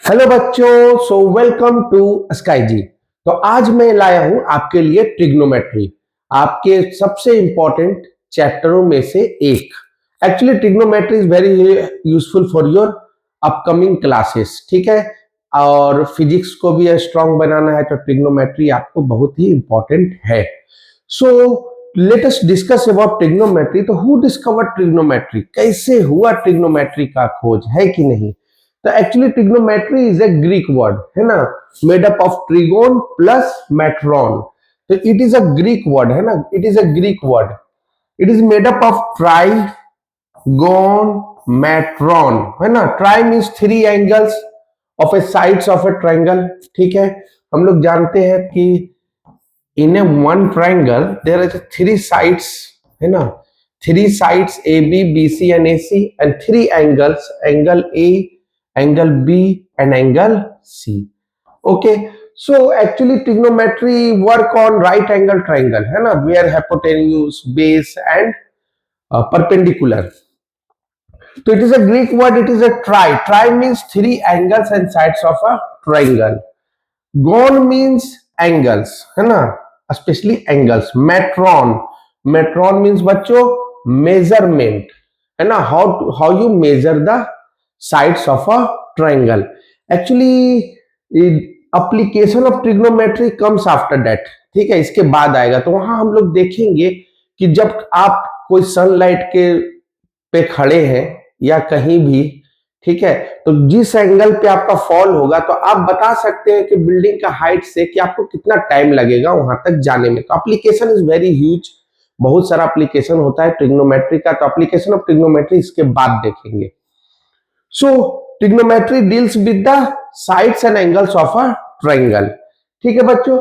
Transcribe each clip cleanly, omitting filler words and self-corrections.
Hello बच्चों, so welcome to sky जी। तो आज मैं लाया हूं आपके लिए ट्रिग्नोमेट्री, आपके सबसे इंपॉर्टेंट चैप्टरों में से एक। Actually trigonometry is very useful for your upcoming classes, ठीक है। और फिजिक्स को भी स्ट्रांग बनाना है तो ट्रिग्नोमेट्री आपको बहुत ही इंपॉर्टेंट है। So let us discuss about trigonometry. तो हु डिस्कवर्ड ट्रिग्नोमेट्री, कैसे हुआ ट्रिग्नोमेट्री का खोज, है कि नहीं। तो actually trigonometry is a Greek word, है ना, made up of trigon plus metron. तो it is a Greek word, है ना, it is a Greek word. It is made up of trigon metron, है ना। Tri means three angles of a sides of a triangle, ठीक है। हम लोग जानते हैं कि in a one triangle there are three sides, है ना, three sides A B B C and A C, and three angles, angle A, angle B and angle C. Okay, so actually trigonometry work on right angle triangle, है ना, where hypotenuse, base and perpendicular. So it is a Greek word, it is a tri. Tri means three angles and sides of a triangle. Gon means angles, है ना, especially angles. Metron, metron means बच्चों measurement, है ना, how you measure the sides of a triangle. Actually application of trigonometry comes after that, ठीक है, इसके बाद आएगा। तो वहां हम लोग देखेंगे कि जब आप कोई सनलाइट के पे खड़े हैं या कहीं भी, ठीक है, तो जिस एंगल पे आपका फॉल होगा तो आप बता सकते हैं कि बिल्डिंग का हाइट से कि आपको कितना टाइम लगेगा वहां तक जाने में। तो एप्लीकेशन इज वेरी ह्यूज, बहुत सारा एप्लीकेशन होता है ट्रिग्नोमेट्री का। तो एप्लीकेशन ऑफ ट्रिग्नोमेट्री इसके बाद देखेंगे। So trigonometry deals with the sides and angles of a triangle, ठीक है बच्चों।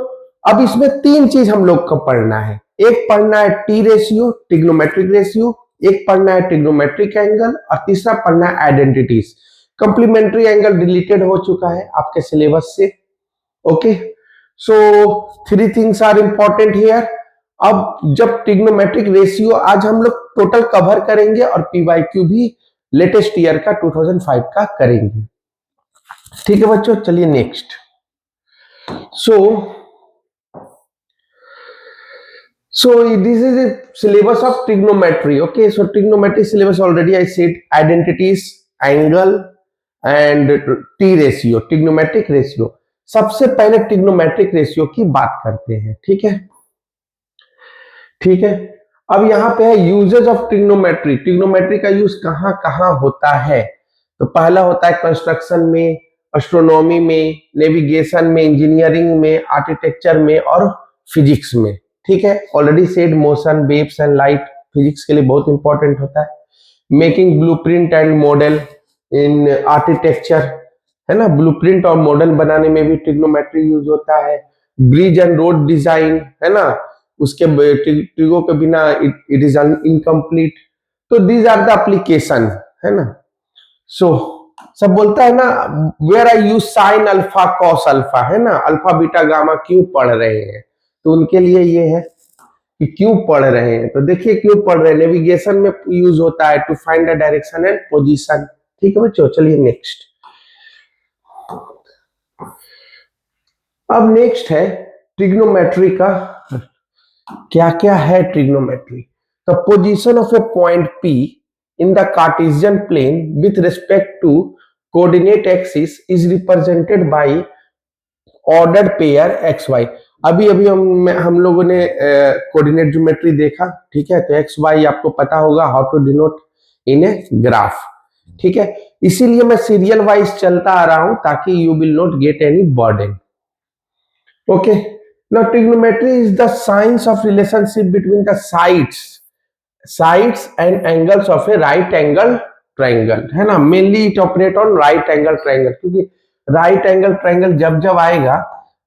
अब इसमें तीन चीज हम लोग को पढ़ना है। एक पढ़ना है टी रेशियो, ट्रिग्नोमेट्रिक रेशियो, एक पढ़ना है ट्रिग्नोमेट्रिक एंगल, और तीसरा पढ़ना है आइडेंटिटीज। कंप्लीमेंट्री एंगल डिलीटेड हो चुका है आपके सिलेबस से। Okay, so three things are important here. अब जब ट्रिग्नोमेट्रिक रेशियो आज हम लोग टोटल कवर करेंगे, और पीवाईक्यू भी लेटेस्ट ईयर का 2005 का करेंगे, ठीक है बच्चों। चलिए next. So this is a syllabus of trigonometry. Okay, so trigonometry syllabus already I said identities, angle and T ratio, trigonometric ratio. सबसे पहले ट्रिग्नोमेट्रिक रेशियो की बात करते हैं, ठीक है, ठीक है। अब यहाँ पे है यूजेज ऑफ ट्रिग्नोमेट्री। ट्रिग्नोमेट्री का यूज कहाँ कहाँ होता है। तो पहला होता है कंस्ट्रक्शन में, एस्ट्रोनॉमी में, नेविगेशन में, इंजीनियरिंग में, आर्किटेक्चर में और फिजिक्स में, ठीक है। Already said motion, waves and light physics के लिए बहुत इंपॉर्टेंट होता है। Making blueprint and model in architecture, है ना, ब्लूप्रिंट और मॉडल बनाने में भी ट्रिग्नोमेट्री यूज होता है। ब्रिज एंड रोड डिजाइन, है ना, उसके ट्रिगो के बिना इट इज इनकम्प्लीट। तो दीज आर द एप्लीकेशन, है ना। सो सब बोलता है ना, where I use sine alpha cos alpha, है ना, अल्फा बीटा गामा क्यों पढ़ रहे हैं। तो उनके लिए ये है कि क्यों पढ़ रहे हैं। तो देखिए क्यों पढ़ रहे हैं, नेविगेशन में यूज होता है to find the direction and position, ठीक है बच्चों। चलिए नेक्स्ट। अब नेक्स्ट है ट्रिग्नोमेट्री का क्या क्या है। Trigonometry the position of a point P in the Cartesian plane with respect to coordinate axis is represented by ordered pair x y. अभी अभी हम लोगों ने कोऑर्डिनेट ज्योमेट्री देखा, ठीक है। तो एक्स वाई आपको पता होगा how to denote in a graph, ठीक है। इसीलिए मैं सीरियल वाइज चलता आ रहा हूं ताकि you will not get any burden. Okay, now trigonometry is the science of relationship between the sides and angles of a right angle triangle, है ना। mainly it operate on right angle triangle, क्योंकि right angle triangle जब जब आएगा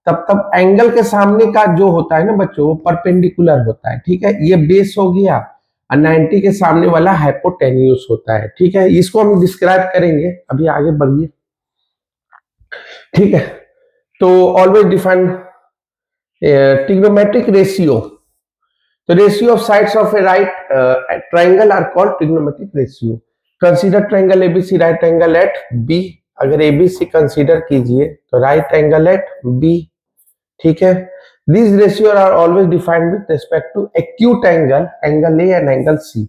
तब तब angle के सामने का जो होता है ना बच्चों, वो परपेंडिकुलर होता है, ठीक है। ये बेस हो गया और 90 के सामने वाला हाइपोटेन्यूस होता है, ठीक है। इसको हम डिस्क्राइब करेंगे, अभी आगे बढ़िए, ठीक है। तो always define trigonometric ratio. The ratio of sides of a right triangle are called trigonometric ratio. Consider triangle ABC right angle at B अगर एबीसी कंसीडर कीजिए तो राइट एंगल एट बी, ठीक है। This ratio are always defined with respect to acute angle, angle A and angle C.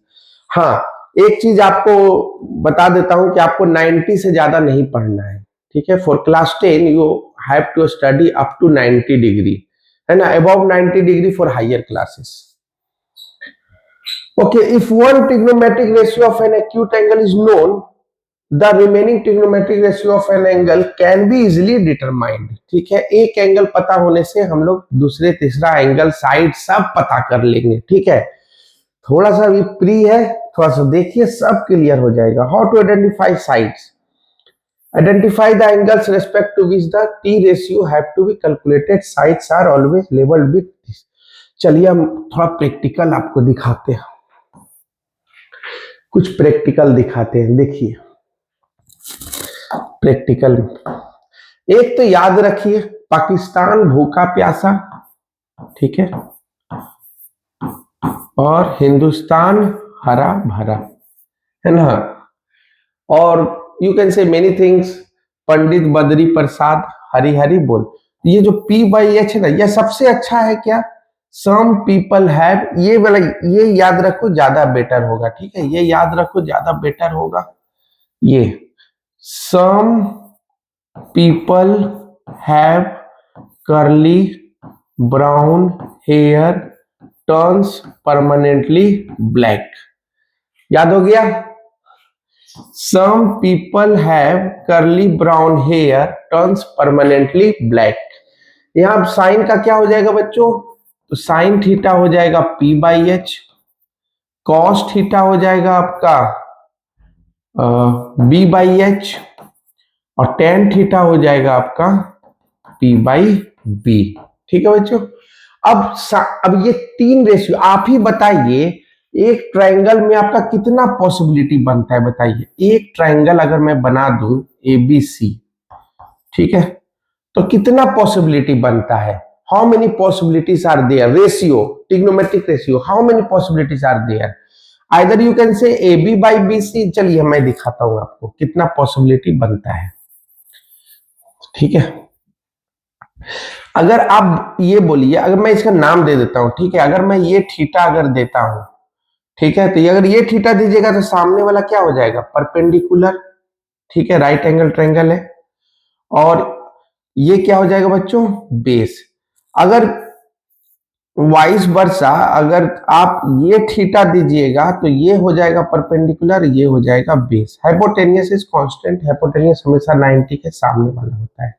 हाँ, एक चीज आपको बता देता हूं कि आपको 90 से ज्यादा नहीं पढ़ना है, ठीक है। For class 10 you have to study up to 90 degree, है ना, above 90 degree for higher classes. Okay, if one trigonometric ratio of an acute angle is known, the remaining trigonometric ratio of an angle can be easily determined, ठीक है। एक angle पता होने से हम लोग दूसरे तीसरा एंगल, साइड सब पता कर लेंगे, ठीक है। थोड़ा सा भी प्री है, थोड़ा सा देखिए, सब क्लियर हो जाएगा। How to identify sides, identify the angles respect to which the T ratio have to be calculated, sides are always labelled with this. चलिए हम थोड़ा प्रैक्टिकल आपको दिखाते हैं, कुछ प्रैक्टिकल दिखाते हैं। देखिए प्रैक्टिकल, एक तो याद रखिए पाकिस्तान भूखा प्यासा, ठीक है, और हिंदुस्तान हरा भरा, है ना। और you can say many things, Pandit Badri Prasad Hari Hari बोल। ये जो P बाई एच है ना, यह सबसे अच्छा है क्या, सम पीपल हैव, ये वाला ये याद रखो ज्यादा बेटर होगा, ठीक है, ये याद रखो ज्यादा बेटर होगा। ये some people have curly brown hair turns permanently black, याद हो गया। Some people have curly brown hair turns permanently black. यहां साइन का क्या हो जाएगा बच्चों, तो साइन थीटा हो जाएगा P by H, cos theta हो जाएगा आपका B बाई एच, और टेन थीटा हो जाएगा आपका P बाई बी, ठीक है बच्चों। अब ये तीन रेशियो आप ही बताइए, एक ट्रायंगल में आपका कितना पॉसिबिलिटी बनता है, बताइए। एक ट्रायंगल अगर मैं बना दूं ABC, ठीक है, तो कितना पॉसिबिलिटी बनता है, how many possibilities are there, ratio, trigonometric ratio, how many possibilities are there, either you can say AB by BC। चलिए मैं दिखाता हूं आपको कितना पॉसिबिलिटी बनता है, ठीक है। अगर आप ये बोलिए, अगर मैं इसका नाम दे देता हूं, ठीक है, अगर मैं ये थीटा अगर देता हूं, ठीक है, तो अगर ये थीटा दीजिएगा तो सामने वाला क्या हो जाएगा, परपेंडिकुलर, ठीक है, राइट एंगल ट्रायंगल है। और ये क्या हो जाएगा बच्चों, बेस। अगर वाइस वर्सा, अगर आप ये थीटा दीजिएगा तो ये हो जाएगा परपेंडिकुलर, ये हो जाएगा base. Hypotenuse is constant, hypotenuse हमेशा 90 के सामने वाला होता है,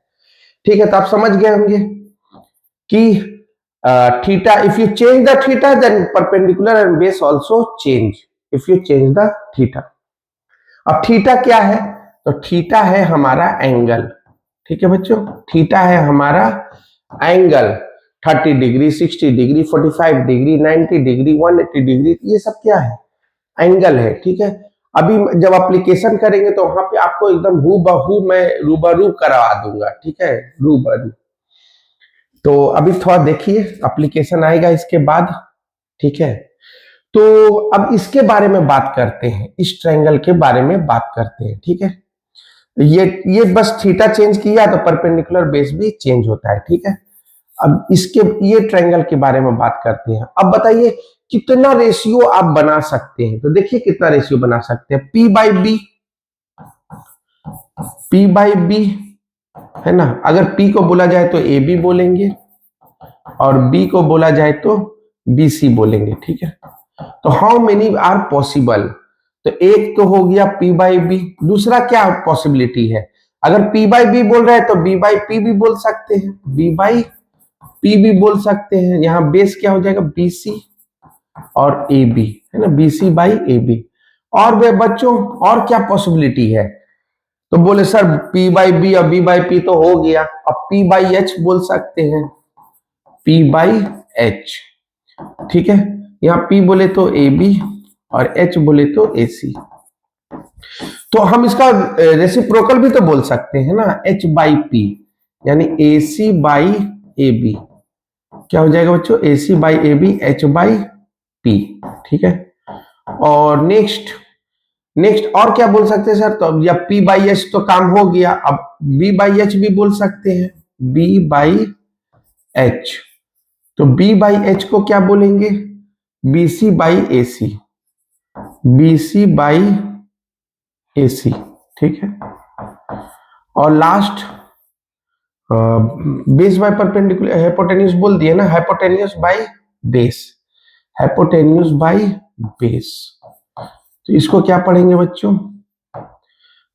ठीक है। तो आप समझ गए होंगे कि theta, if you change the theta then perpendicular and base also change, if you change the theta. अब थीटा क्या है, तो थीटा है हमारा एंगल, ठीक है बच्चों, थीटा है हमारा angle. 30 degree, 60 degree, 45 degree, 90 degree, 180 degree, ये सब क्या है, एंगल है, ठीक है। अभी जब एप्लीकेशन करेंगे तो वहां पे आपको एकदम हूबहू मैं रूबरू करवा दूंगा, ठीक है, रूबरू। तो अभी थोड़ा देखिए, एप्लीकेशन आएगा इसके बाद, ठीक है। तो अब इसके बारे में बात करते हैं, इस ट्रायंगल के बारे में बात करते हैं, ठीक है। ये बस थीटा चेंज किया तो परपेंडिकुलर बेस भी चेंज होता है, ठीक है। अब इसके ये ट्रायंगल के बारे में बात करते हैं। अब बताइए कितना रेशियो आप बना सकते हैं, तो देखिए कितना रेशियो बना सकते हैं, P by B, P by B, है ना। अगर P को बोला जाए तो AB बोलेंगे, और B को बोला जाए तो BC बोलेंगे, ठीक है। तो हाउ मेनी आर पॉसिबल, तो एक तो हो गया P बाई बी, दूसरा क्या पॉसिबिलिटी है, अगर P बाई बी बोल रहे हैं तो B बाई P भी बोल सकते हैं, B बाई P भी बोल सकते हैं। यहाँ बेस क्या हो जाएगा, BC और AB, है ना, BC बाई AB। और वे बच्चों और क्या पॉसिबिलिटी है, तो बोले सर P बाई बी और B बाई P तो हो गया, अब P बाई H बोल सकते हैं, P बाई H, ठीक है। यहाँ P बोले तो AB और H बोले तो AC। तो हम इसका रेसिप्रोकल भी तो बोल सकते हैं ना, H बाई P, यानी AC बाई AB, क्या हो जाएगा बच्चों, AC by AB, H by P, ठीक है। और नेक्स्ट नेक्स्ट और क्या बोल सकते हैं सर? तो अब या P बाई एच तो काम हो गया, अब B बाई एच भी बोल सकते हैं, B बाई एच। तो B बाई एच को क्या बोलेंगे? BC by AC, BC by AC, ठीक है। और last base by perpendicular, hypotenuse बोल दिए ना, hypotenuse by base, hypotenuse by base. तो इसको क्या पढ़ेंगे बच्चों?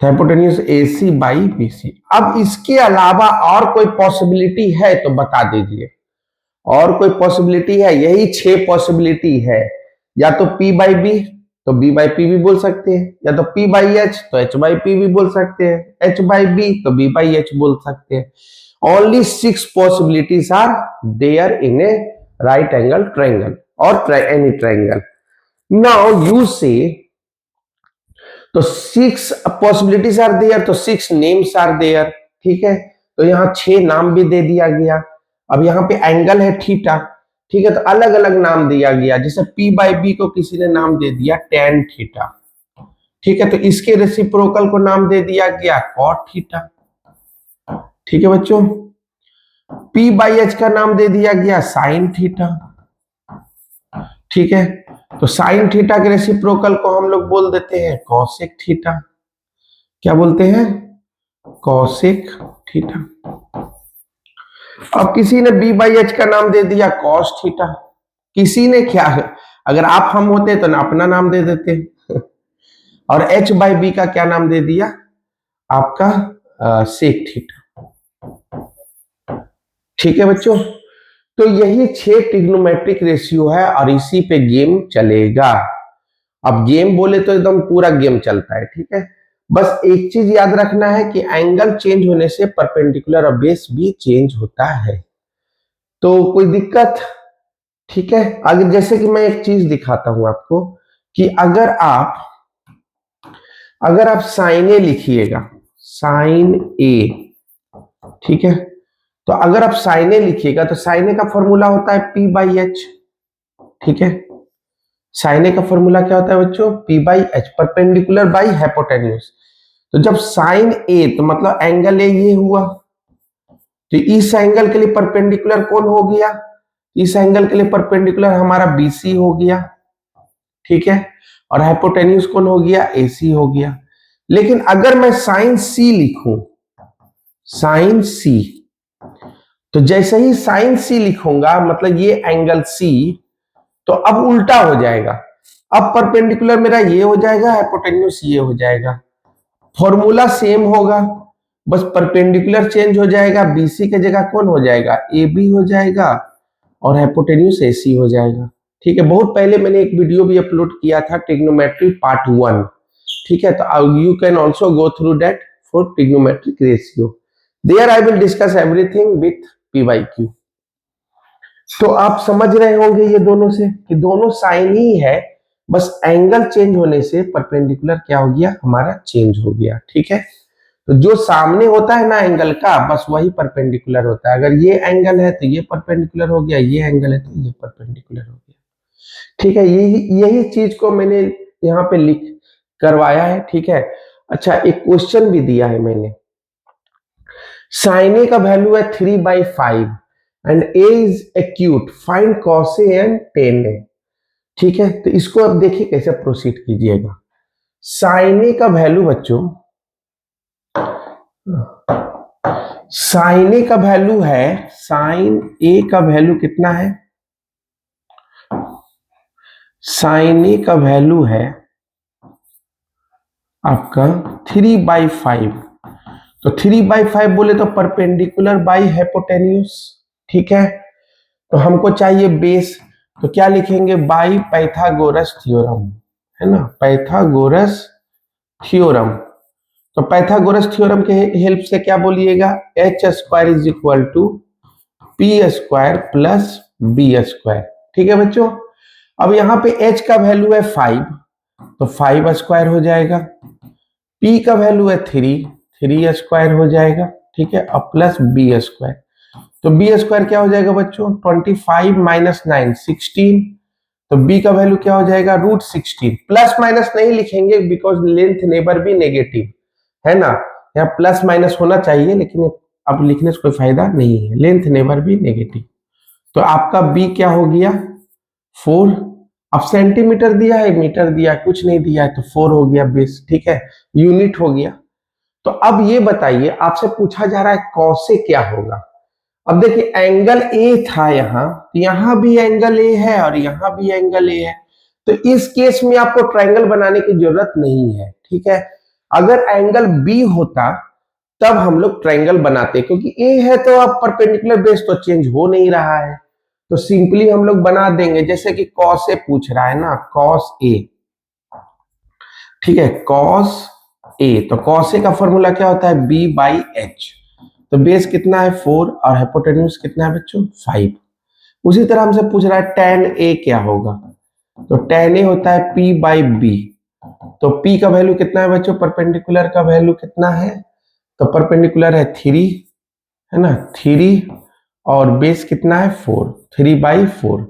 Hypotenuse AC by BC। अब इसके अलावा और कोई पॉसिबिलिटी है तो बता दीजिए, और कोई पॉसिबिलिटी है? यही 6 पॉसिबिलिटी है, या तो P बाई B तो B बाई P भी बोल सकते हैं, या तो P बाई H तो H बाई P भी बोल सकते हैं, H बाई B तो B बाई H बोल सकते हैं। Only 6 possibilities are there in a right angle triangle or any triangle. Now you say, तो 6 possibilities are there, तो 6 names are there, ठीक है। तो यहाँ 6 नाम भी दे दिया गया। अब यहाँ पे एंगल है थीटा, ठीक है, तो अलग अलग नाम दिया गया। जैसे P बाई B को किसी ने नाम दे दिया tan थीटा, ठीक है, तो इसके रेसिप्रोकल को नाम दे दिया गया cot थीटा, ठीक है बच्चों। P बाई H का नाम दे दिया गया साइन थीटा, ठीक है, तो साइन थीटा के रेसिप्रोकल को हम लोग बोल देते हैं कॉसेक थीटा। क्या बोलते हैं? Cosec theta. अब किसी ने B बाई H का नाम दे दिया कॉस थीटा। किसी ने क्या है, अगर आप हम होते तो ना अपना नाम दे देते। और H बाई B का क्या नाम दे दिया? आपका सेक थीटा, ठीक है बच्चों। तो यही 6 ट्रिग्नोमेट्रिक रेशियो है और इसी पे गेम चलेगा। अब गेम बोले तो एकदम पूरा गेम चलता है, ठीक है। बस एक चीज याद रखना है कि एंगल चेंज होने से परपेंडिकुलर और बेस भी चेंज होता है, तो कोई दिक्कत? ठीक है। अगर जैसे कि मैं एक चीज दिखाता हूं आपको कि अगर आप साइन ए लिखिएगा, साइन ए, ठीक है, तो अगर आप साइन ए लिखिएगा तो साइन ए का फॉर्मूला होता है P बाई एच, ठीक है। साइन ए का फॉर्मूला क्या होता है बच्चों? P by H, perpendicular by hypotenuse. तो जब साइन ए तो मतलब एंगल ए ये हुआ, तो इस एंगल के लिए परपेंडिकुलर कौन हो गया? इस एंगल के लिए परपेंडिकुलर हमारा BC हो गया, ठीक है, और हाइपोटेन्यूज कौन हो गया? AC हो गया। लेकिन अगर मैं साइन C लिखूं, साइन C, तो जैसे ही साइन C लिखूंगा मतलब ये एंगल C, तो अब उल्टा हो जाएगा। अब परपेंडिकुलर मेरा ये हो जाएगा, हाइपोटेन्यूज ये हो जाएगा। फॉर्मूला सेम होगा, बस परपेंडिकुलर चेंज हो जाएगा। BC के जगह कौन हो जाएगा? AB हो जाएगा और हाइपोटेन्यूज AC हो जाएगा, ठीक है। बहुत पहले मैंने एक वीडियो भी अपलोड किया था, ट्रिग्नोमेट्री पार्ट 1, ठीक है, तो you can also go through that for trigonometric ratio. There I will discuss everything with P by Q। तो आप समझ रहे होंगे ये दोनों से कि दोनों साइन ही है, बस एंगल चेंज होने से परपेंडिकुलर क्या हो गया? हमारा चेंज हो गया, ठीक है। तो जो सामने होता है ना एंगल का, बस वही परपेंडिकुलर होता है। अगर ये एंगल है तो ये परपेंडिकुलर हो गया, ये एंगल है तो ये परपेंडिकुलर हो गया, ठीक है। यही चीज को मैंने यहाँ पे लिख करवाया है, ठीक है। अच्छा, एक क्वेश्चन भी दिया है मैंने, साइन ए का वैल्यू है 3/5 and A is acute, find cos A and tan A, ठीक है। तो इसको अब देखिए कैसे प्रोसीड कीजिएगा। साइन ए का वैल्यू बच्चों, साइन ए का वैल्यू है, साइन ए का वैल्यू कितना है? साइन ए का वैल्यू है आपका 3/5। तो 3/5 बोले तो परपेंडिकुलर बाई हाइपोटेन्यूज, ठीक है। तो हमको चाहिए बेस, तो क्या लिखेंगे? बाई पाइथागोरस थ्योरम, है ना, पाइथागोरस थ्योरम। तो पाइथागोरस थ्योरम के हेल्प से क्या बोलिएगा? h square is equal to P square plus B square, ठीक है बच्चों। अब यहाँ पे h का वैल्यू है 5, तो 5 स्क्वायर हो जाएगा। p का वैल्यू है 3 स्क्वायर हो जाएगा, ठीक है, और प्लस बी स्क्वायर। तो बी स्क्वायर क्या हो जाएगा बच्चों? 25 - 9 16, तो b का वैल्यू क्या हो जाएगा √16। प्लस माइनस नहीं लिखेंगे बिकॉज लेंथ नेबर भी नेगेटिव है ना, यहाँ प्लस माइनस होना चाहिए लेकिन अब लिखने से कोई फायदा नहीं है, लेंथ नेबर भी नेगेटिव। तो आपका b क्या हो गया 4। अब सेंटीमीटर दिया है मीटर दिया है कुछ नहीं दिया है तो 4 हो गया बेस, ठीक है, यूनिट हो गया। तो अब ये बताइए आपसे पूछा जा रहा है कॉस से क्या होगा। अब देखिए एंगल ए था यहाँ, यहाँ भी एंगल ए है और यहाँ भी एंगल ए है, तो इस केस में आपको ट्रायंगल बनाने की जरूरत नहीं है, ठीक है। अगर एंगल बी होता तब हम लोग ट्रायंगल बनाते, क्योंकि ए है तो अब परपेंडिकुलर बेस तो चेंज हो नहीं रहा है, तो सिंपली हम लोग बना देंगे। जैसे कि कॉस ए पूछ रहा है ना, कॉस ए, ठीक है, कॉस ए, तो कॉस ए का फॉर्मूला क्या होता है b/h। तो बेस कितना है 4 और हाइपोटेन्यूज कितना है बच्चों 5। उसी तरह हमसे पूछ रहा है tan a क्या होगा, तो tan a होता है p/b। तो p का वैल्यू कितना है बच्चों, परपेंडिकुलर का वैल्यू कितना है, तो परपेंडिकुलर है 3 है ना, 3 और बेस कितना है 4, 3/4।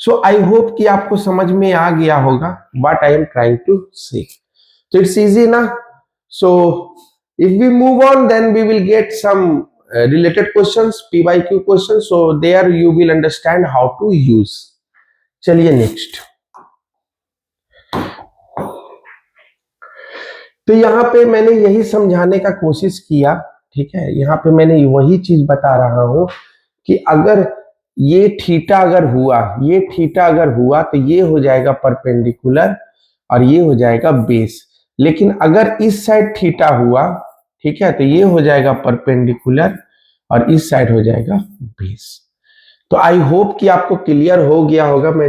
सो आई होप कि आपको समझ में आ गया होगा what I am trying to say. तो इट्स इजी ना। So if we move on, then we will get some related questions, P/Q questions. So there you will understand how to use. चलिए नेक्स्ट। तो यहाँ पे मैंने यही समझाने का कोशिश किया, ठीक है, यहाँ पे मैंने वही चीज बता रहा हूं कि अगर ये थीटा अगर हुआ, ये थीटा अगर हुआ तो ये हो जाएगा परपेंडिकुलर और ये हो जाएगा बेस। लेकिन अगर इस साइड थीटा हुआ, ठीक है, तो ये हो जाएगा परपेंडिकुलर और इस साइड हो जाएगा बेस। तो आई होप कि आपको क्लियर हो गया होगा। मैं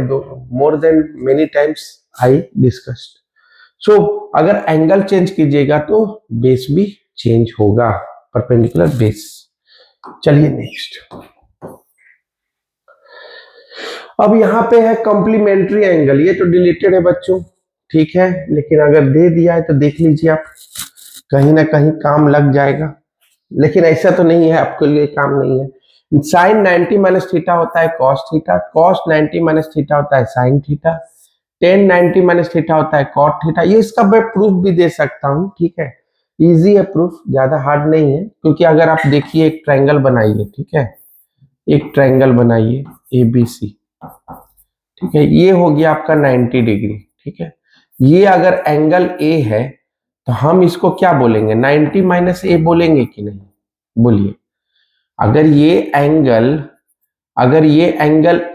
more than many times I discussed. So अगर एंगल चेंज कीजिएगा तो बेस भी चेंज होगा, परपेंडिकुलर बेस। चलिए नेक्स्ट। अब यहाँ पे है कॉम्प्लीमेंट्री एंगल, ये तो डिलीटेड है बच्चों, ठीक है, लेकिन अगर दे दिया है तो देख लीजिए आप, कहीं ना कहीं काम लग जाएगा, लेकिन ऐसा तो नहीं है आपके लिए काम नहीं है। साइन 90 माइनस थीटा होता है cos theta, cos 90 minus theta होता है sine theta, ten 90 minus theta होता है कॉट थीटा। ये इसका मैं प्रूफ भी दे सकता हूँ, ठीक है, इजी है प्रूफ, ज्यादा हार्ड नहीं है। क्योंकि अगर आप देखिए एक ट्रायंगल बनाइए, ठीक है, एक ट्रायंगल बनाइए ABC, ठीक है, ये हो गया आपका 90 डिग्री, ठीक है। ये अगर एंगल A है तो हम इसको क्या बोलेंगे, 90 माइनस A बोलेंगे कि नहीं, बोलिए। अगर ये एंगल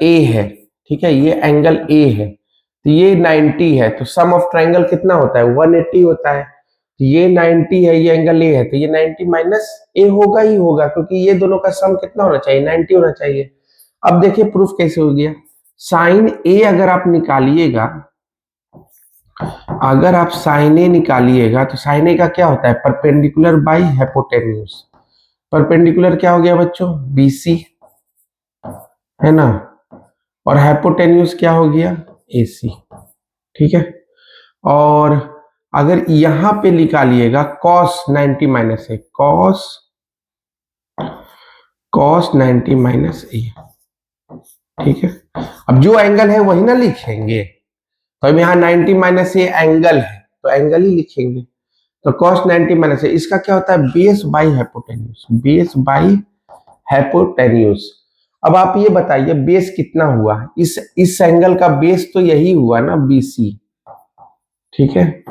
A है, ठीक है, ये एंगल A है तो ये 90 है, तो सम ऑफ ट्रायंगल कितना होता है 180 होता है। तो ये 90 है, ये एंगल A है, तो ये 90 माइनस A होगा ही होगा, क्योंकि ये दोनों का सम कितना होना चाहिए 90 होना चाहिए। अब देखिए प्रूफ कैसे हो गया। साइन A अगर आप निकालिएगा, अगर आप साइन A निकालिएगा तो साइन A का क्या होता है परपेंडिकुलर बाई हाइपोटेन्यूज। परपेंडिकुलर क्या हो गया बच्चों BC है ना, और हाइपोटेन्यूज क्या हो गया AC, ठीक है। और अगर यहां पे निकालिएगा cos 90 minus A, cos 90 minus A, ठीक है। अब जो एंगल है वही ना लिखेंगे, तो अब यहाँ 90 माइनस A एंगल है तो एंगल ही लिखेंगे। तो कॉस 90 माइनस A इसका क्या होता है base by hypotenuse, base by hypotenuse. अब आप ये बताइए बेस कितना हुआ, इस एंगल का बेस तो यही हुआ ना BC, ठीक है,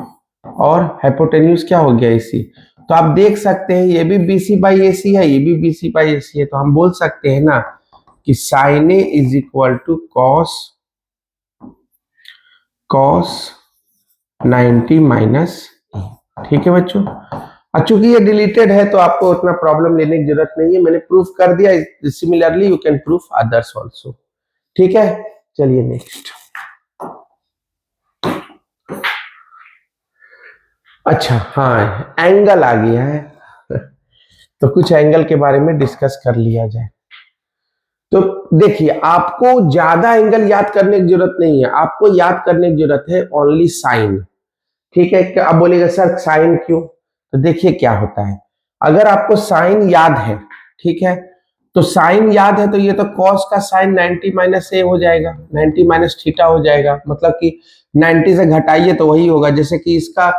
और हाइपोटेन्यूज क्या हो गया AC। तो आप देख सकते हैं ये भी BC/AC है, ये भी BC/AC है, तो हम बोल सकते हैं ना कि sine A is equal to cos 90 minus A, ठीक है बच्चों। चूंकि ये डिलीटेड है तो आपको उतना प्रॉब्लम लेने की जरूरत नहीं है, मैंने प्रूफ कर दिया। Similarly you can proof others also, ठीक है। चलिए नेक्स्ट। अच्छा हाँ, एंगल आ गया है तो कुछ एंगल के बारे में डिस्कस कर लिया जाए। तो देखिए आपको ज्यादा एंगल याद करने की जरूरत नहीं है, आपको याद करने की जरूरत है ओनली साइन, ठीक है। अब बोलेगा सर साइन क्यों, तो देखिए क्या होता है, अगर आपको साइन याद है, ठीक है, तो साइन याद है, तो ये तो कॉस का साइन 90 माइनस ए हो जाएगा, 90 माइनस थीटा हो जाएगा, मतलब कि 90 से घटाइए तो वही होगा। जैसे कि इसका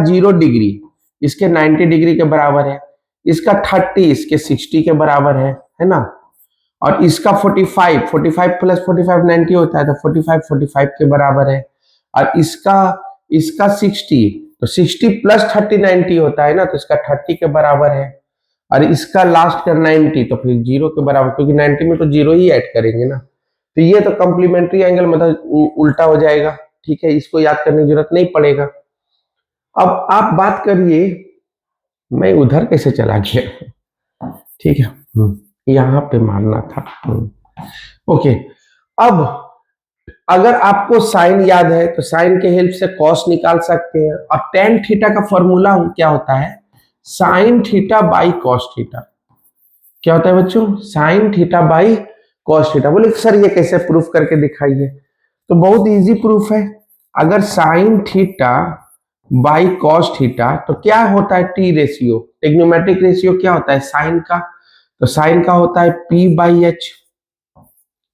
0 डिग्री इसके 90 डिग्री के बराबर है, इसका 30 इसके 60 के बराबर है ना। और इसका 45 प्लस 45 90 होता है, तो 45 के बराबर है। और इसका 60, तो 60 प्लस 30 90 होता है ना, तो इसका 30 के बराबर है। और इसका लास्ट का 90, तो फिर 0 के बराबर, क्योंकि 90 में तो 0 ही ऐड करेंगे ना। तो ये तो कॉम्प्लीमेंट्री एंगल मतलब उल्टा हो जाएगा, ठीक है, इसको याद करने की जरूरत नहीं पड़ेगा। अब आप बात करिए, मैं उधर कैसे चला गया, ठीक है, यहां पे मारना था। ओके, अब अगर आपको साइन याद है तो साइन के हेल्प से कॉस निकाल सकते हैं। और टेन थीटा का फॉर्मूला क्या होता है, sine theta by cos theta. क्या होता है बच्चों, sine theta by cos theta. बोले सर ये कैसे प्रूफ करके दिखाइए, तो बहुत इजी प्रूफ है। अगर sine theta by cos theta, तो क्या होता है टी रेशियो, टेग्नोमेट्रिक रेशियो क्या होता है साइन का, तो साइन का होता है पी बाई एच,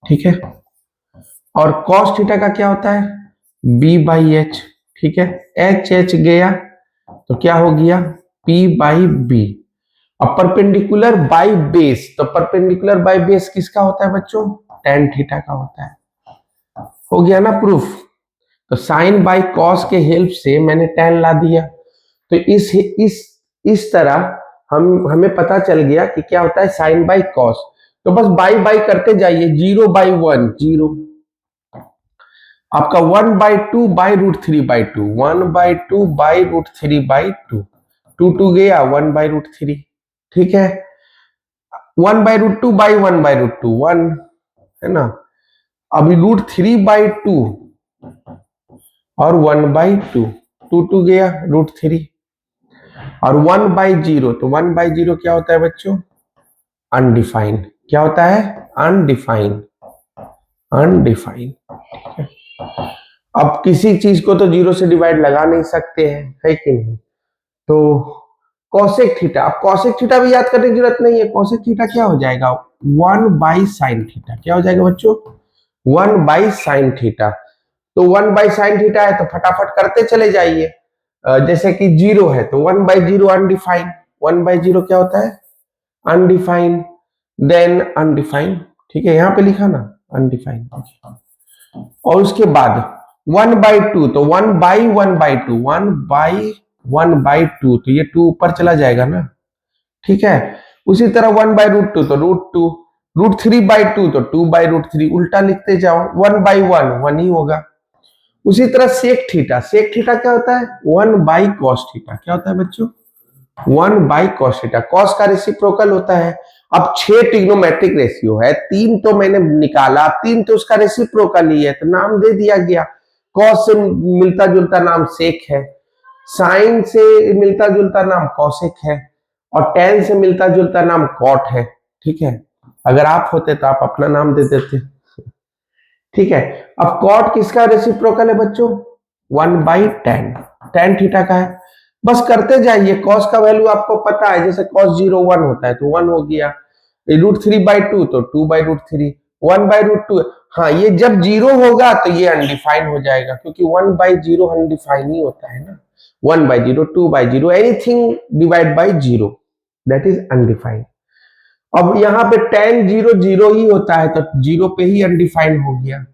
ठीक है। और कॉस थीटा का क्या होता है बी बाई एच, ठीक है। एच एच गया तो क्या हो गया पी बाई बी। अब परपेंडिकुलर बाई बेस, तो परपेंडिकुलर बाई बेस किसका होता है बच्चों, टेन थीटा का होता है। हो गया ना प्रूफ। तो साइन बाई कॉस के हेल्प से मैंने टेन ला दिया। तो इस तरह हमें पता चल गया कि क्या होता है साइन बाई कॉस। तो बस बाई बाई करते जाइए, 0/1 0, आपका 1/2 बाई रूट 3/2, 1/2 बाई रूट 3/2, 2 गया 1/√3, ठीक है। 1/√2 बाई 1/√2 1 है ना। अभी √3/2 और 1/2, 2 गया √3 और 1/0, तो 1/0 क्या होता है बच्चों, अनडिफाइंड। क्या होता है अनडिफाइंड, अनडिफाइंड। अब किसी चीज को तो 0 से डिवाइड लगा नहीं सकते हैं, है कि नहीं। तो कॉसेक थीटा, अब कॉसेक थीटा भी याद करने की जरूरत नहीं है। कॉसेक थीटा क्या हो जाएगा 1/sin थीटा। क्या हो जाएगा बच्चों 1/sin थीटा। तो 1/sin थीटा है तो फटाफट करते चले जाइए। जैसे कि 0 है तो 1/0 अनडिफाइंड, 1/0 क्या होता है अनडिफाइंड, देन अनडिफाइंड, ठीक है, यहां पे लिखा ना अनडिफाइंड। और उसके बाद 1/2, तो 1/1/2, 1/1/2, तो ये 2 ऊपर चला जाएगा ना, ठीक है। उसी तरह 1/√2, तो √2, √3/2, तो 2/√3, उल्टा लिखते जाओ, 1/1 1 ही होगा। उसी तरह सेक थीटा, सेक थीटा क्या होता है 1/cos थीटा। क्या होता है बच्चों 1/cos थीटा। कॉस का रेसिप्रोकल होता है। अब 6 ट्रिग्नोमेट्रिक रेशियो है, 3 तो मैंने निकाला, 3 तो उसका रेसिप्रोकल ही है, तो नाम दे दिया गया। कॉस से मिलता जुलता नाम सेक है, साइन से मिलता जुलता नाम कॉसेक है, और टेन से मिलता जुलता नाम कॉट है, ठीक है। अगर आप होते तो आप अपना नाम दे देते, ठीक है। अब कॉट किसका रेसिप्रोकल है बच्चों 1/tan, tan थीटा का है। बस करते जाइए, कॉस का वैल्यू आपको पता है, जैसे cos 0 1 होता है तो 1 हो गया, √3/2 तो 2/√3, 1/√2। हाँ, ये जब 0 होगा तो ये अनडिफाइंड हो जाएगा, क्योंकि 1/0 अनडिफाइंड ही होता है ना। 1/0 2/0 anything divide by 0 that is undefined. अब यहाँ पे tan 0 0 ही होता है तो 0 पे ही अनडिफाइंड हो गया।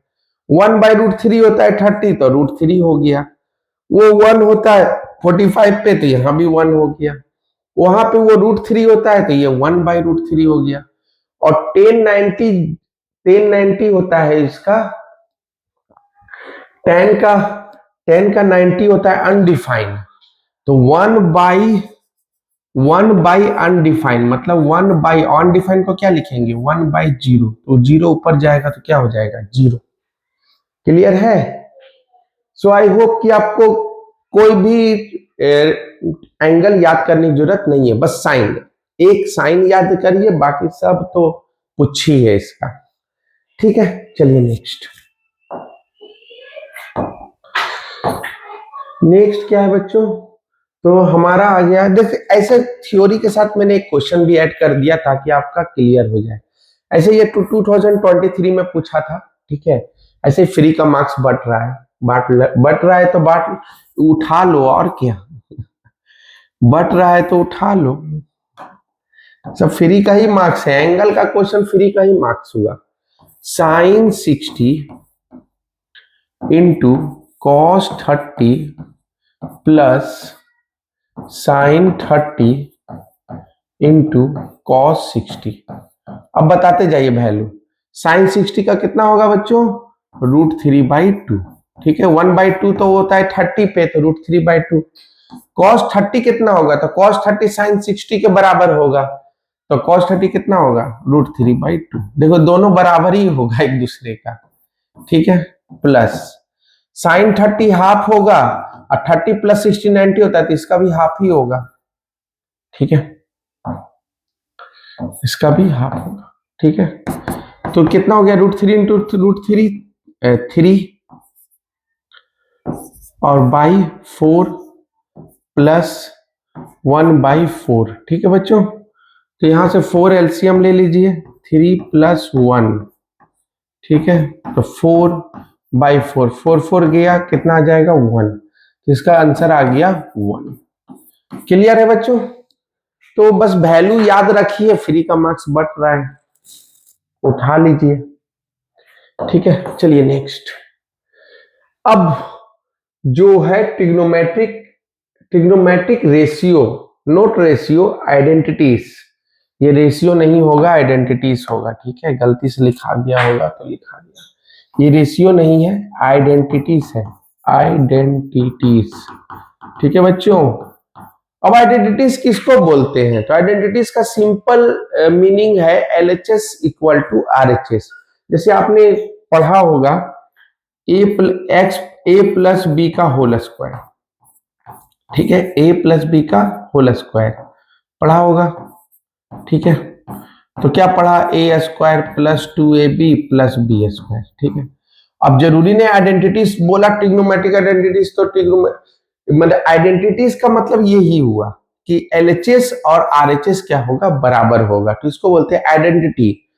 1/√3 होता है 30, तो √3 हो गया। वो 1 होता है 45 पे, तो यहाँ भी 1 हो गया। वहां पे वो √3 होता है तो ये 1/√3 हो गया। और 1090 होता है इसका, tan का 90 होता है अनडिफाइंड। तो 1/1 अनडिफाइंड, मतलब 1/अनडिफाइंड को क्या लिखेंगे 1/0, तो 0 ऊपर जाएगा तो क्या हो जाएगा 0। क्लियर है। सो आई होप कि आपको कोई भी एंगल याद करने की जरूरत नहीं है, बस साइन, एक साइन याद करिए, बाकी सब तो कुछ ही है इसका, ठीक है। चलिए नेक्स्ट, नेक्स्ट क्या है बच्चों, तो हमारा आ गया, देखिए ऐसे थ्योरी के साथ मैंने एक क्वेश्चन भी ऐड कर दिया ताकि आपका क्लियर हो जाए। ऐसे ये 2023 में पूछा था, ठीक है। ऐसे फ्री का मार्क्स बढ़ रहा है तो बांट उठा लो, और क्या, बढ़ रहा है तो उठा लो। सब फ्री का ही मार्क्स है, एंगल का क्वेश्चन फ्री का ही मार्क्स हुआ। Sine 60 into cos 30 plus sine 30 into cos 60। अब बताते जाइए वैल्यू। साइन 60 का कितना होगा बच्चों, √3/2, ठीक है। 1/2 तो होता है 30 पे, तो √3/2। कॉस 30 कितना होगा, तो कॉस 30 साइन 60 के बराबर होगा, तो कॉस 30 कितना होगा, √3/2। देखो दोनों बराबर ही होगा एक दूसरे का, ठीक है। प्लस साइन 30 हाफ होगा, और 30 + 60 90 होता है, तो इसका भी हाफ ही होगा, ठीक है, इसका भी हाफ होगा, ठीक है। तो कितना हो गया, √3 इंटू √3 3 और बाई 4 प्लस 1/4, ठीक है बच्चों। तो यहां से 4 एलसीएम ले लीजिए, 3 + 1, ठीक है। तो 4/4, 4 4 गया, कितना आ जाएगा 1, तो इसका आंसर आ गया 1। क्लियर है बच्चों। तो बस वैल्यू याद रखिए, फ्री का मार्क्स बढ़ रहा है, उठा लीजिए, ठीक है। चलिए नेक्स्ट। अब जो है trigonometric ratio, note ratio, identities. ये रेशियो नहीं होगा, आइडेंटिटीज होगा, ठीक है। गलती से लिखा गया होगा तो लिखा गया, ये रेशियो नहीं है, आइडेंटिटीज है, आइडेंटिटीज, ठीक है बच्चों। अब आइडेंटिटीज किसको बोलते हैं, तो आइडेंटिटीज का सिंपल मीनिंग है LHS = RHS। जैसे आपने पढ़ा होगा a + b का होल स्क्वायर, ठीक है, a + b का होल स्क्वायर पढ़ा होगा, ठीक है। तो क्या पढ़ा, a² + 2ab + b², ठीक है। अब जरूरी नहीं आइडेंटिटीज बोला, ट्रिग्नोमेट्रिक आइडेंटिटीज, तो मतलब आइडेंटिटीज का मतलब यही हुआ कि LHS और RHS क्या होगा, बराबर होगा, तो इसको बोलते हैं आइडेंटिटी।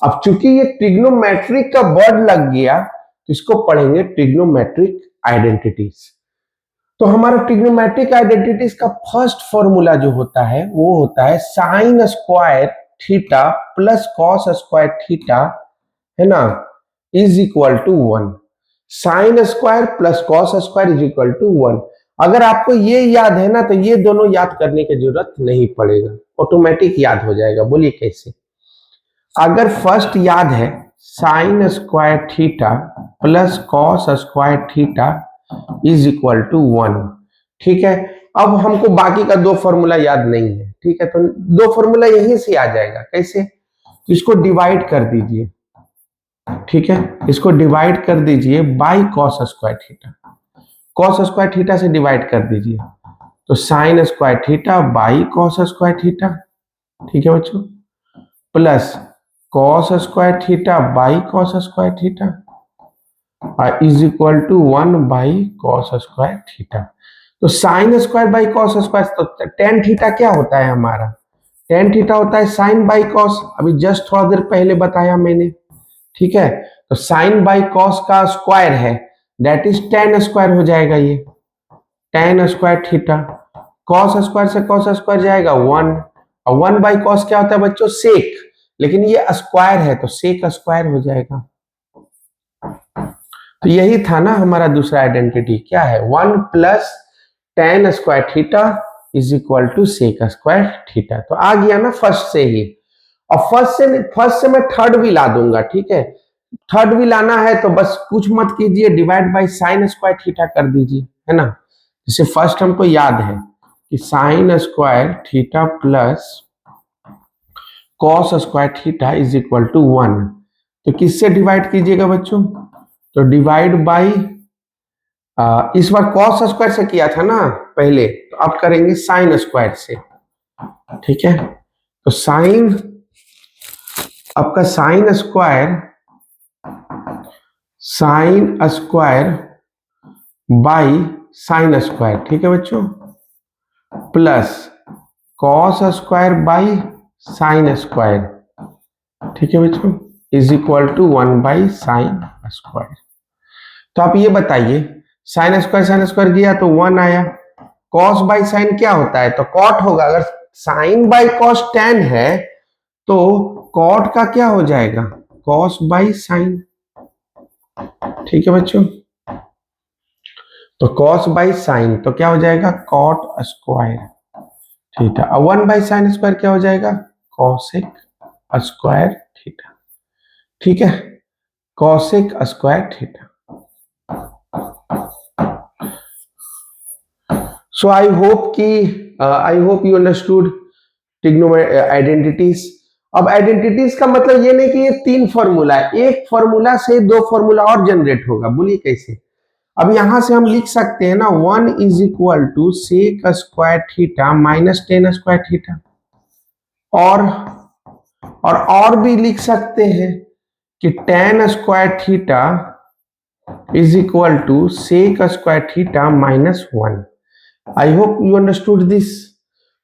अब चूंकि ये ट्रिग्नोमेट्रिक का वर्ड लग गया, तो इसको पढ़ेंगे ट्रिग्नोमेट्रिक आइडेंटिटीज। तो हमारा ट्रिग्नोमेट्रिक आइडेंटिटीज का फर्स्ट फॉर्मूला जो होता है वो होता है sine square theta plus cos square theta, है ना, = 1। Sign square plus cos square = 1। अगर आपको ये याद है ना, तो ये दोनों याद करने की जरूरत नहीं पड़ेगा, ऑटोमेटिक याद हो जाएगा। बोलिए कैसे। अगर फर्स्ट याद है sine square theta plus cos square theta = 1, ठीक है। अब हमको बाकी का 2 फॉर्मूला याद नहीं है, ठीक है, तो 2 फॉर्मूला यहीं से आ जाएगा। कैसे, तो इसको डिवाइड कर दीजिए, ठीक है, इसको डिवाइड कर दीजिए by cos square theta, cos square theta से डिवाइड कर दीजिए, तो sine square theta by cos square theta, ठीक है बच्चों, plus cos square theta by cos square theta = 1/cos square theta. तो sine square by cos square, तो tan theta क्या होता है हमारा, टेन थीटा होता है साइन बाई कॉस, अभी जस्ट थोड़ा देर पहले बताया मैंने, ठीक है। तो साइन बाई कॉस का स्क्वायर है, दैट इज टेन स्क्वायर हो जाएगा, ये ten square theta. Cos square से कॉस स्क्वायर जाएगा 1, और 1/cos क्या होता है बच्चों, सेक, लेकिन ये स्क्वायर है तो सेक स्क्वायर हो जाएगा। तो यही था ना हमारा दूसरा आइडेंटिटी, क्या है, 1 + tan square theta = sec square theta. तो आ गया ना फर्स्ट से ही। और फर्स्ट से मैं थर्ड भी ला दूंगा, ठीक है। थर्ड भी लाना है तो बस कुछ मत कीजिए, divide by sine square theta कर दीजिए, है ना। जैसे फर्स्ट हमको याद है कि sign square theta plus cos square theta = 1, तो किससे डिवाइड कीजिएगा बच्चों, तो डिवाइड बाई, इस बार कॉस स्क्वायर से किया था ना पहले, तो अब करेंगे साइन स्क्वायर से, ठीक है। तो साइन, आपका sine square by sine square, ठीक है बच्चों, plus cos square by sine square, ठीक है बच्चों, is equal to 1 by sine square. तो आप ये बताइए, साइन स्क्वायर किया तो 1 आया, कॉस बाई साइन क्या होता है, तो कॉट होगा। अगर साइन बाई कॉस टेन है तो कॉट का क्या हो जाएगा, कॉस बाई साइन, ठीक है बच्चों। तो कॉस बाई साइन तो क्या हो जाएगा, कॉट स्क्वायर थीटा। और 1 बाई साइन स्क्वायर क्या हो जाएगा, कॉसेक स्क्वायर थीटा, ठीक है, cosec square theta. So I hope you understood identities. अब आइडेंटिटीज का मतलब ये नहीं कि ये 3 फॉर्मूला है, एक फॉर्मूला से 2 फॉर्मूला और जनरेट होगा। बोलिए कैसे। अब यहां से हम लिख सकते हैं ना, 1 is equal to sec square theta minus tan square theta, और भी लिख सकते हैं कि tan square theta is equal to sec square theta minus 1। I hope you understood this.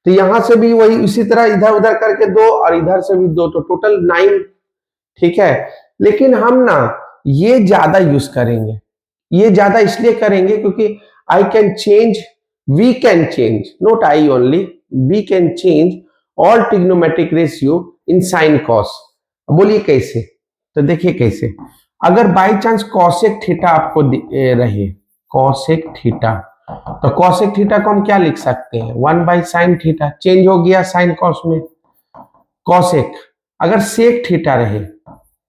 तो यहां से भी वही उसी तरह इधर उधर करके 2 और इधर से भी 2, तो टोटल 9, ठीक है। लेकिन हम ना ये ज्यादा यूज करेंगे, ये ज्यादा इसलिए करेंगे क्योंकि we can change, not I only, we can change all trigonometric ratio in sine cos. बोलिए कैसे। तो देखिए कैसे, अगर बाई चांस कॉसेक थीटा आपको रहे, कॉसेक थीटा, तो कॉसेक थीटा को हम क्या लिख सकते हैं, 1 बाई साइन थीटा, चेंज हो गया साइन कॉस में कॉसेक। अगर सेक थीटा रहे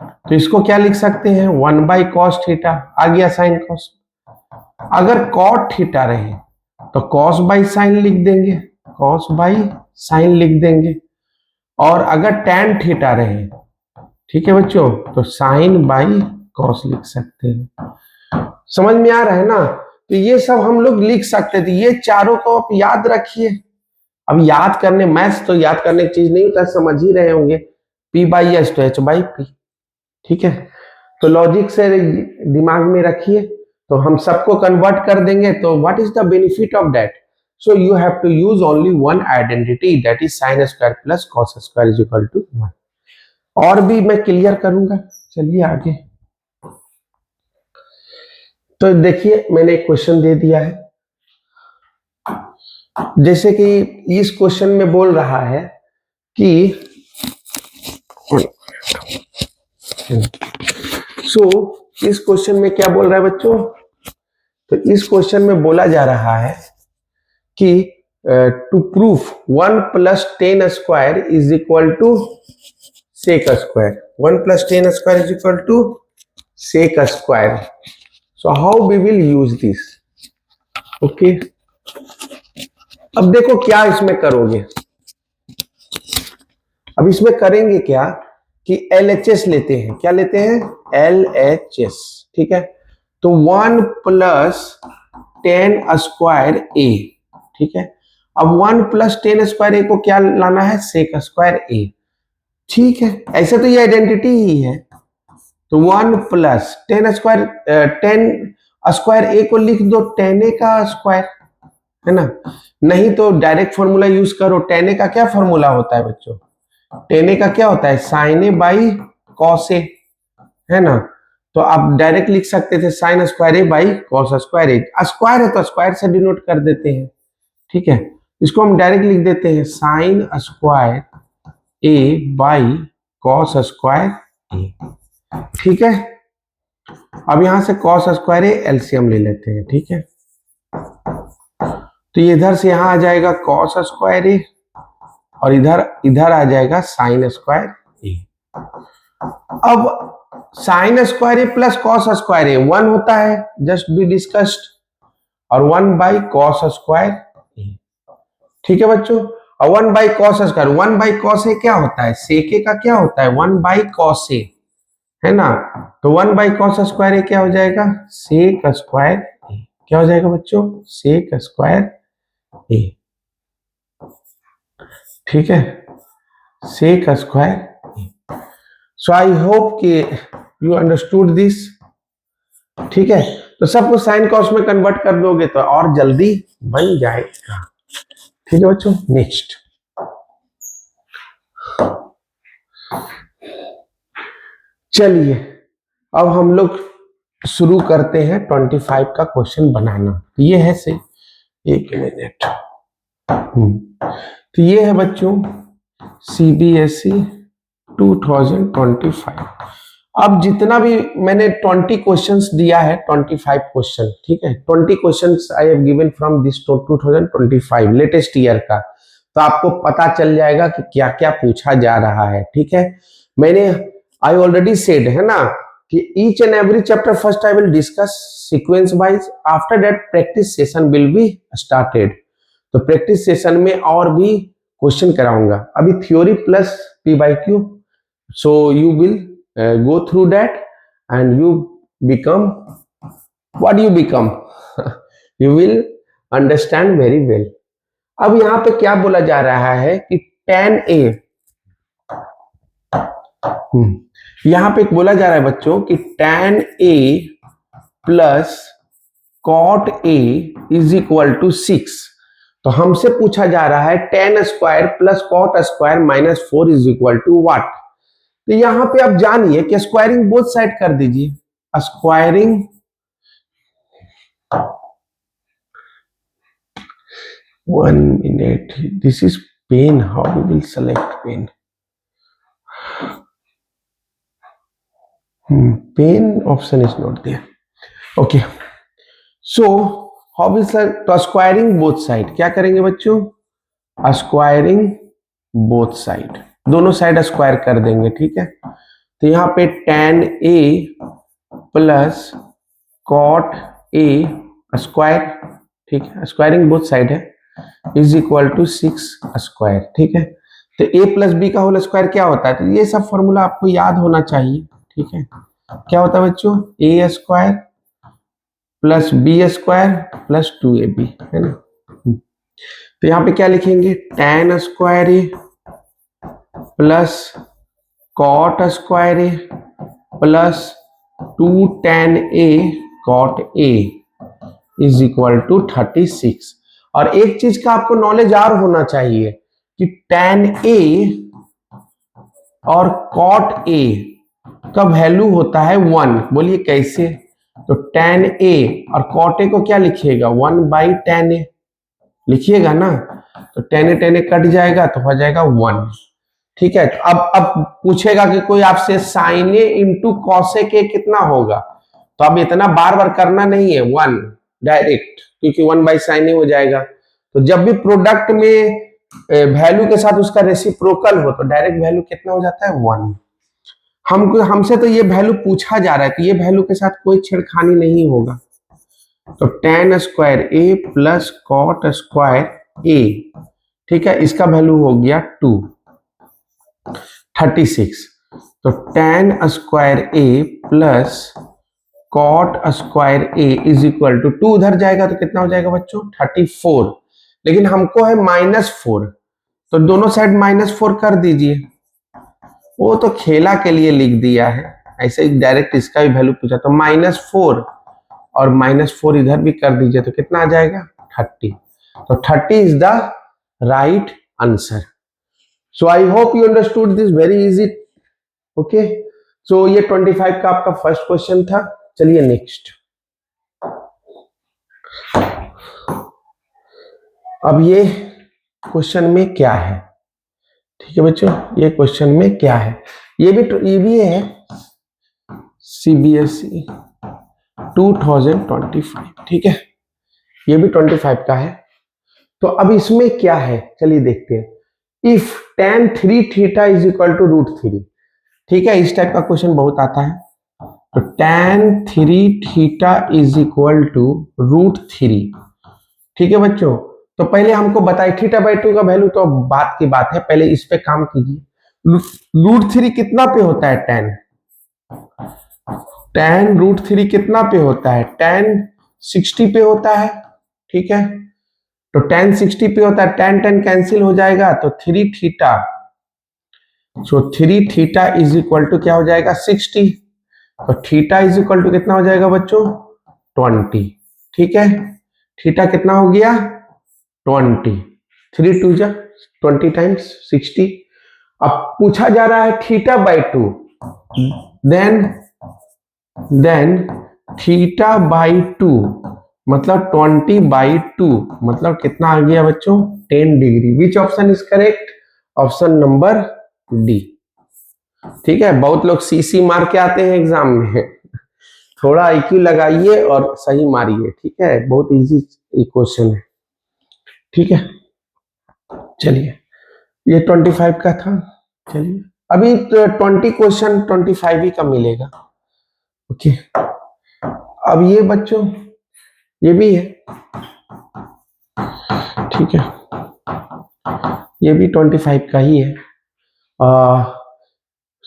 तो इसको क्या लिख सकते हैं, 1 बाई कॉस थीटा, आ गया साइन कॉस। अगर कॉट थीटा रहे तो कॉस बाई साइन लिख देंगे, कॉस बाई साइन लिख देंगे। और अगर टैन थीटा रहे, ठीक है बच्चों, तो साइन बाई कॉस लिख सकते हैं। समझ में आ रहा है ना। तो ये सब हम लोग लिख सकते थे, ये चारों को आप याद रखिए। अब याद करने, मैथ्स तो याद करने की चीज नहीं होता, समझ ही रहे होंगे, P बाई एस तो H बाई P, ठीक है। तो लॉजिक से दिमाग में रखिए, तो हम सबको कन्वर्ट कर देंगे। तो what is the benefit of that, so you have to use only one identity, that is sine square plus cos square is equal to 1। और भी मैं क्लियर करूंगा, चलिए आगे। तो देखिए मैंने एक क्वेश्चन दे दिया है, जैसे कि इस क्वेश्चन में बोल रहा है कि इस क्वेश्चन में क्या बोल रहा है बच्चों, तो इस क्वेश्चन में बोला जा रहा है कि to proof 1 plus tan square is equal to sec square, 1 plus tan square is equal to sec square. So how we will use this, okay. अब देखो क्या इसमें करोगे, अब इसमें करेंगे क्या कि LHS लेते हैं, क्या लेते हैं, LHS, ठीक है। तो 1 प्लस टेन स्क्वायर ए, ठीक है। अब 1 प्लस टेन स्क्वायर ए को क्या लाना है, सेक स्क्वायर ए, ठीक है। ऐसे तो ये आइडेंटिटी ही है। तो 1 प्लस टेन स्क्वायर ए को लिख दो टेन ए का स्क्वायर, है ना। नहीं तो डायरेक्ट फॉर्मूला यूज करो, टेन ए का क्या फॉर्मूला होता है बच्चों, टेन ए का क्या होता है, साइन ए बाई कॉस ए, है ना। तो आप डायरेक्ट लिख सकते थे sign square A by cos square A, square है तो स्क्वायर से डिनोट कर देते हैं, ठीक है। इसको हम डायरेक्ट लिख देते हैं sine square A by cos square A, ठीक है। अब यहां से कॉस स्क्वायर ए एलसीएम ले लेते हैं, ठीक है। तो ये इधर से यहां आ जाएगा कॉस स्क्वायर ए, और इधर आ जाएगा साइन स्क्वायर ए। अब sine square A plus cos square A 1 होता है, जस्ट बी डिस्कस्ड, और 1 बाई कॉस स्क्वायर ए, ठीक है बच्चों। और 1 by cos square, 1 by cos A क्या होता है, सेक ए का क्या होता है, 1 बाई कॉस ए, है ना। तो 1 बाई कॉस स्क्वायर ए क्या हो जाएगा, सेक स्क्वायर ए, क्या हो जाएगा बच्चों, सेक स्क्वायर ए, ठीक है, sec square. So I hope कि यू अंडरस्टूड दिस, ठीक है। तो सबको साइन कॉस में कन्वर्ट कर दोगे तो और जल्दी बन जाएगा, ठीक है बच्चों, नेक्स्ट। चलिए अब हम लोग शुरू करते हैं 25 का क्वेश्चन बनाना। ये है से 1 मिनट। तो ये है बच्चों सीबीएसई 2025। अब जितना भी मैंने 20 क्वेश्चंस दिया है, 25 क्वेश्चन, ठीक है, 20 questions I have given from this 2025 latest year का। तो आपको पता चल जाएगा कि क्या क्या पूछा जा रहा है। ठीक है, मैंने आई ऑलरेडी सेड है ना कि each and every chapter first I will discuss sequence wise, after that practice session will be started. तो प्रैक्टिस सेशन में और भी क्वेश्चन कराऊंगा। अभी theory plus P by Q, so you will go through that and you become what you become you will understand very well। अब यहां पे क्या बोला जा रहा है कि tan a, यहां पे बोला जा रहा है बच्चों कि tan a plus cot a is equal to 6। तो हमसे पूछा जा रहा है tan square plus cot square minus 4 is equal to what. तो यहां पे आप जानिए कि स्क्वायरिंग बोथ साइड कर दीजिए। Squaring 1 minute, this is pen, how we will select pen. Pen option is not there. Okay, so how will sir, तो squaring both side क्या करेंगे बच्चों, स्क्वायरिंग बोथ साइड, दोनों साइड स्क्वायर कर देंगे। ठीक है, तो यहाँ पे tan a plus cot a square, ठीक है, स्क्वायरिंग बोथ साइड है, इज इक्वल टू 6 स्क्वायर। ठीक है, तो a प्लस बी का होल स्क्वायर क्या होता है, तो ये सब फॉर्मूला आपको याद होना चाहिए। ठीक है, क्या होता है बच्चों, a square plus B square plus 2ab, है ना। तो यहाँ पे क्या लिखेंगे, tan square a plus cot square a plus 2 tan a cot a is equal to 36। और एक चीज का आपको नॉलेज और होना चाहिए कि tan a और cot a का वैल्यू होता है 1। बोलिए कैसे, तो tan a और cot a को क्या लिखिएगा, 1 बाई tan a लिखिएगा ना। तो tan a कट जाएगा तो हो जाएगा 1। ठीक है, तो अब पूछेगा कि कोई आपसे sine A into cosec A कितना होगा, तो अब इतना बार बार करना नहीं है, 1 डायरेक्ट, क्योंकि 1 बाई साइन ए हो जाएगा। तो जब भी प्रोडक्ट में वैल्यू के साथ उसका रेसिप्रोकल हो तो डायरेक्ट वैल्यू कितना हो जाता है, 1। हमसे तो ये वैल्यू पूछा जा रहा है, तो ये वैल्यू के साथ कोई छेड़खानी नहीं होगा। तो tan square A plus cot square A, ठीक है, इसका वैल्यू हो गया 2, 36। तो tan square A plus cot square A is equal to 2 उधर जाएगा तो कितना हो जाएगा बच्चों, 34। लेकिन हमको है -4, तो दोनों साइड -4 कर दीजिए। वो तो खेला के लिए लिख दिया है, ऐसे ही डायरेक्ट इसका भी वैल्यू पूछा, तो -4 और -4 इधर भी कर दीजिए तो कितना आ जाएगा, 30। तो 30 is the right answer. So I hope you understood this very easy. Okay, so ये 25 का आपका फर्स्ट क्वेश्चन था। चलिए नेक्स्ट। अब ये क्वेश्चन में क्या है, ठीक है बच्चों, ये क्वेश्चन में क्या है, ये भी है सीबीएसई 2025। ठीक है, ये भी 25 का है। तो अब इसमें क्या है, चलिए देखते हैं। If tan 3 theta is equal to √3, ठीक है, इस टाइप का क्वेश्चन बहुत आता है। तो tan 3 theta is equal to √3, ठीक है बच्चों। तो पहले हमको बताइए थीटा बाई 2 का वैल्यू, तो बात की बात है, पहले इस पे काम कीजिए। √3 कितना पे होता है, tan √3 कितना पे होता है, tan 60 पे होता है। ठीक है, तो tan 60 पे होता है, tan कैंसिल हो जाएगा, तो 3 theta, so 3 theta is equal to क्या हो जाएगा, 60। तो थीटा इज इक्वल टू कितना हो जाएगा बच्चों, 20। ठीक है, थीटा कितना हो गया, 20। 3 2 जा 20 टाइम्स 60। अब पूछा जा रहा है theta by 2, then theta by 2 मतलब 20/2 मतलब कितना आ गया बच्चों 10 degree. Which option is correct? Option number D. ठीक है, बहुत लोग सीसी मार के आते हैं एग्जाम में, थोड़ा आईक्यू लगाइए और सही मारिए। ठीक है, बहुत इजी क्वेश्चन है। ठीक है, चलिए ये 25 का था। चलिए अभी 20 क्वेश्चन 25 ही का मिलेगा। ओके, अब ये बच्चों ये भी है। ठीक है, ये भी 25 का ही है।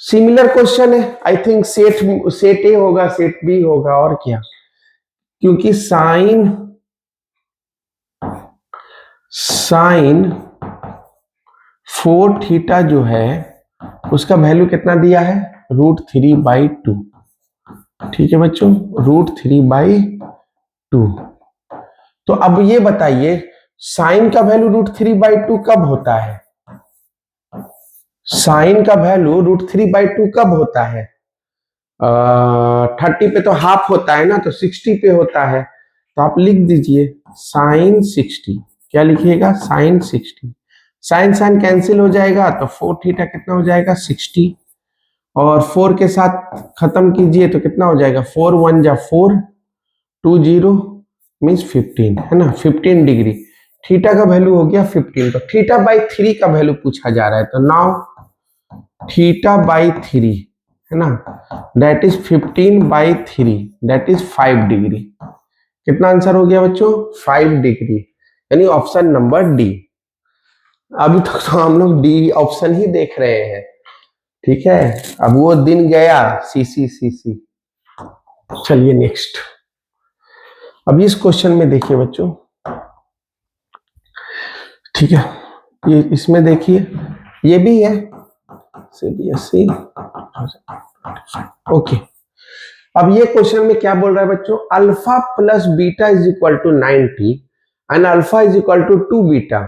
सिमिलर क्वेश्चन है, आई थिंक सेट ए होगा, सेट बी होगा, और क्या, क्योंकि साइन 4 थीटा जो है उसका वैल्यू कितना दिया है √3/2। ठीक है बच्चों, √3/2। तो अब ये बताइए साइन का वैल्यू √3/2 कब होता है? साइन का वैल्यू √3/2 कब होता है? 30 पे तो हाफ होता है ना, तो 60 पे होता है। तो आप लिख दीजिए साइन 60। क्या लिखिएगा? साइन 60। साइन साइन कैंसिल हो जाएगा तो 4 थीटा कितना हो जाएगा 60, और 4 के साथ खत्म कीजिए तो कितना हो जाएगा 4 1 जा 4, 2 0 मीन्स 15, है ना, 15 डिग्री। थीटा का वैल्यू हो गया 15। तो थीटा बाई 3 का वैल्यू पूछा जा रहा है, तो नाउ थीटा बाई 3 है ना, that is 15/3, that is 5 degree. कितना आंसर हो गया बच्चों? 5 डिग्री, यानी ऑप्शन नंबर डी। अभी तक तो हम लोग डी ऑप्शन ही देख रहे हैं। ठीक है, अब वो दिन गया सीसी। चलिए नेक्स्ट, अब इस क्वेश्चन में देखिए बच्चों। ठीक है, ये इसमें देखिए, ये भी है CBSE। ओके, अब ये क्वेश्चन में क्या बोल रहा है बच्चों? Alpha plus beta is equal to 90 and alpha is equal to 2 beta,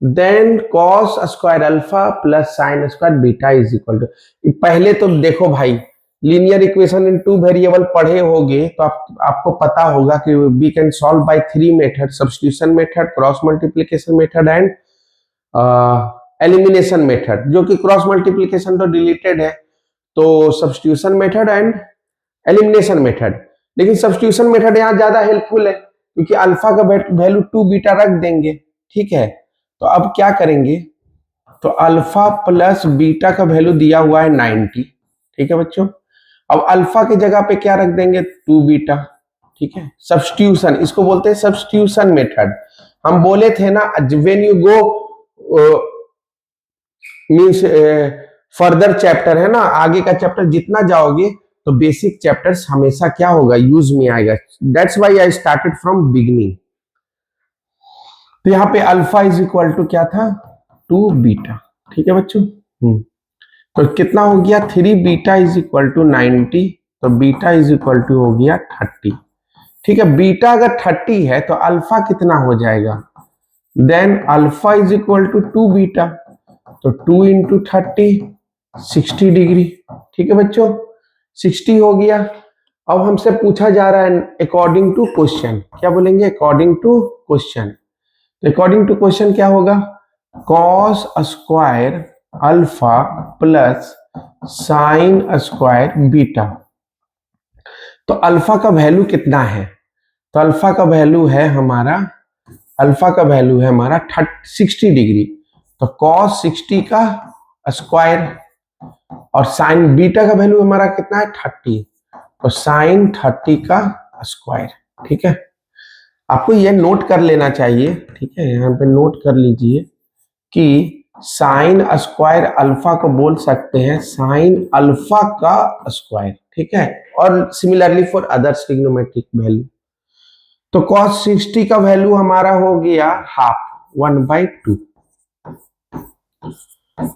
then cos square alpha plus sine square beta is equal to. पहले तो देखो भाई, लीनियर इक्वेशन इन 2 वेरिएबल पढ़े होगे तो आपको पता होगा कि we can solve by 3 method, substitution method, cross multiplication method and elimination method. जो कि क्रॉस मल्टीप्लिकेशन तो डिलीटेड है, तो substitution method and elimination method. लेकिन सब्स्टिट्यूशन मेथड यहाँ ज्यादा हेल्पफुल है, क्योंकि अल्फा का वैल्यू 2 बीटा रख देंगे। ठीक है, तो अब क्या करेंगे, तो अल्फा प्लस बीटा का वैल्यू दिया हुआ है 90। ठीक है बच्चों, अब अल्फा की जगह पे क्या रख देंगे 2 बीटा। ठीक है, सब्स्टिट्यूशन, इसको बोलते हैं सब्स्टिट्यूशन मेथड। हम बोले थे ना, when you go means further chapter, है ना, आगे का चैप्टर जितना जाओगे तो बेसिक चैप्टर्स हमेशा क्या होगा, यूज में आएगा। That's why I started from beginning. तो यहाँ पे अल्फा इज इक्वल टू क्या था 2 बीटा। ठीक है बच्चों, तो कितना हो गया 3 बीटा इज इक्वल टू 90, तो बीटा इज इक्वल टू हो गया 30। ठीक है, बीटा अगर 30 है तो अल्फा कितना हो जाएगा, then alpha is equal to 2 beta, तो 2 इंटू 30 60 डिग्री। ठीक है बच्चों, 60 हो गया। अब हमसे पूछा जा रहा है अकॉर्डिंग टू क्वेश्चन, क्या बोलेंगे अकॉर्डिंग टू क्वेश्चन। तो अकॉर्डिंग टू क्वेश्चन क्या होगा, cos square alpha plus sine square beta. तो अल्फा का वैल्यू कितना है, तो अल्फा का वैल्यू है हमारा 60 डिग्री। तो कॉस 60 का स्क्वायर, और साइन बीटा का वैल्यू हमारा कितना है 30, तो साइन 30 का स्क्वायर। ठीक है, आपको ये नोट कर लेना चाहिए। ठीक है, यहाँ पे नोट कर लीजिए कि साइन स्क्वायर अल्फा को बोल सकते हैं साइन अल्फा का स्क्वायर। ठीक है, और similarly for other trigonometric value. तो कॉस 60 का वैल्यू हमारा हो गया हाफ 1/2,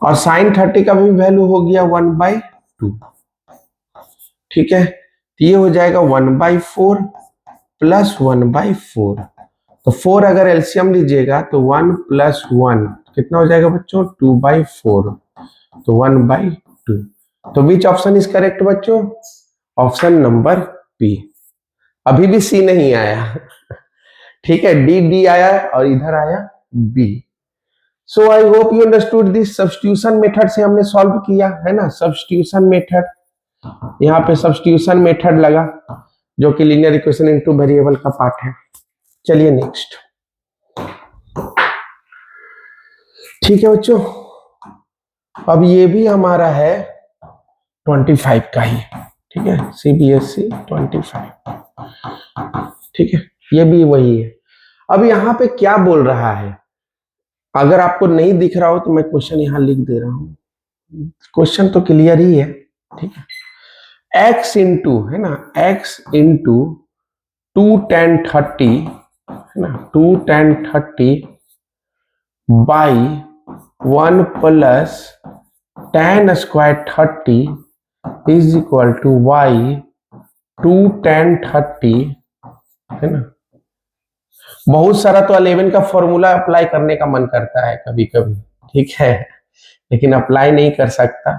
और साइन 30 का भी वैल्यू हो गया 1/2। ठीक है, तो ये हो जाएगा 1/4 प्लस 1/4। तो 4 अगर एलसीएम लीजिएगा तो 1 + 1 कितना हो जाएगा बच्चों? 2/4, तो 1/2। तो विच ऑप्शन इज करेक्ट बच्चों? Option number B. अभी भी सी नहीं आया, ठीक है, डी आया और इधर आया B. So I hope you understood this. Substitution method से हमने सॉल्व किया है ना, सब्स्टिट्यूशन मेथड, यहाँ पे सब्स्टिट्यूशन मेथड लगा जो कि लीनियर इक्वेशन इनटू वेरिएबल का पार्ट है। चलिए नेक्स्ट, ठीक है बच्चों, अब ये भी हमारा है 25 का ही, ठीक है, CBSE 25, ठीक है, ये भी वही है। अब यहाँ पे क्या बोल रहा है, अगर आपको नहीं दिख रहा हो तो मैं क्वेश्चन यहाँ लिख दे रहा हूँ, क्वेश्चन तो क्लियर ही है, ठीक है। x इंटू, है ना, x इंटू 2 tan 30, है ना, 2 tan 30 by 1 plus tan square 30 is equal to y 2 tan 30, है ना। बहुत सारा तो 11 का फॉर्मूला अप्लाई करने का मन करता है कभी कभी, ठीक है, लेकिन अप्लाई नहीं कर सकता।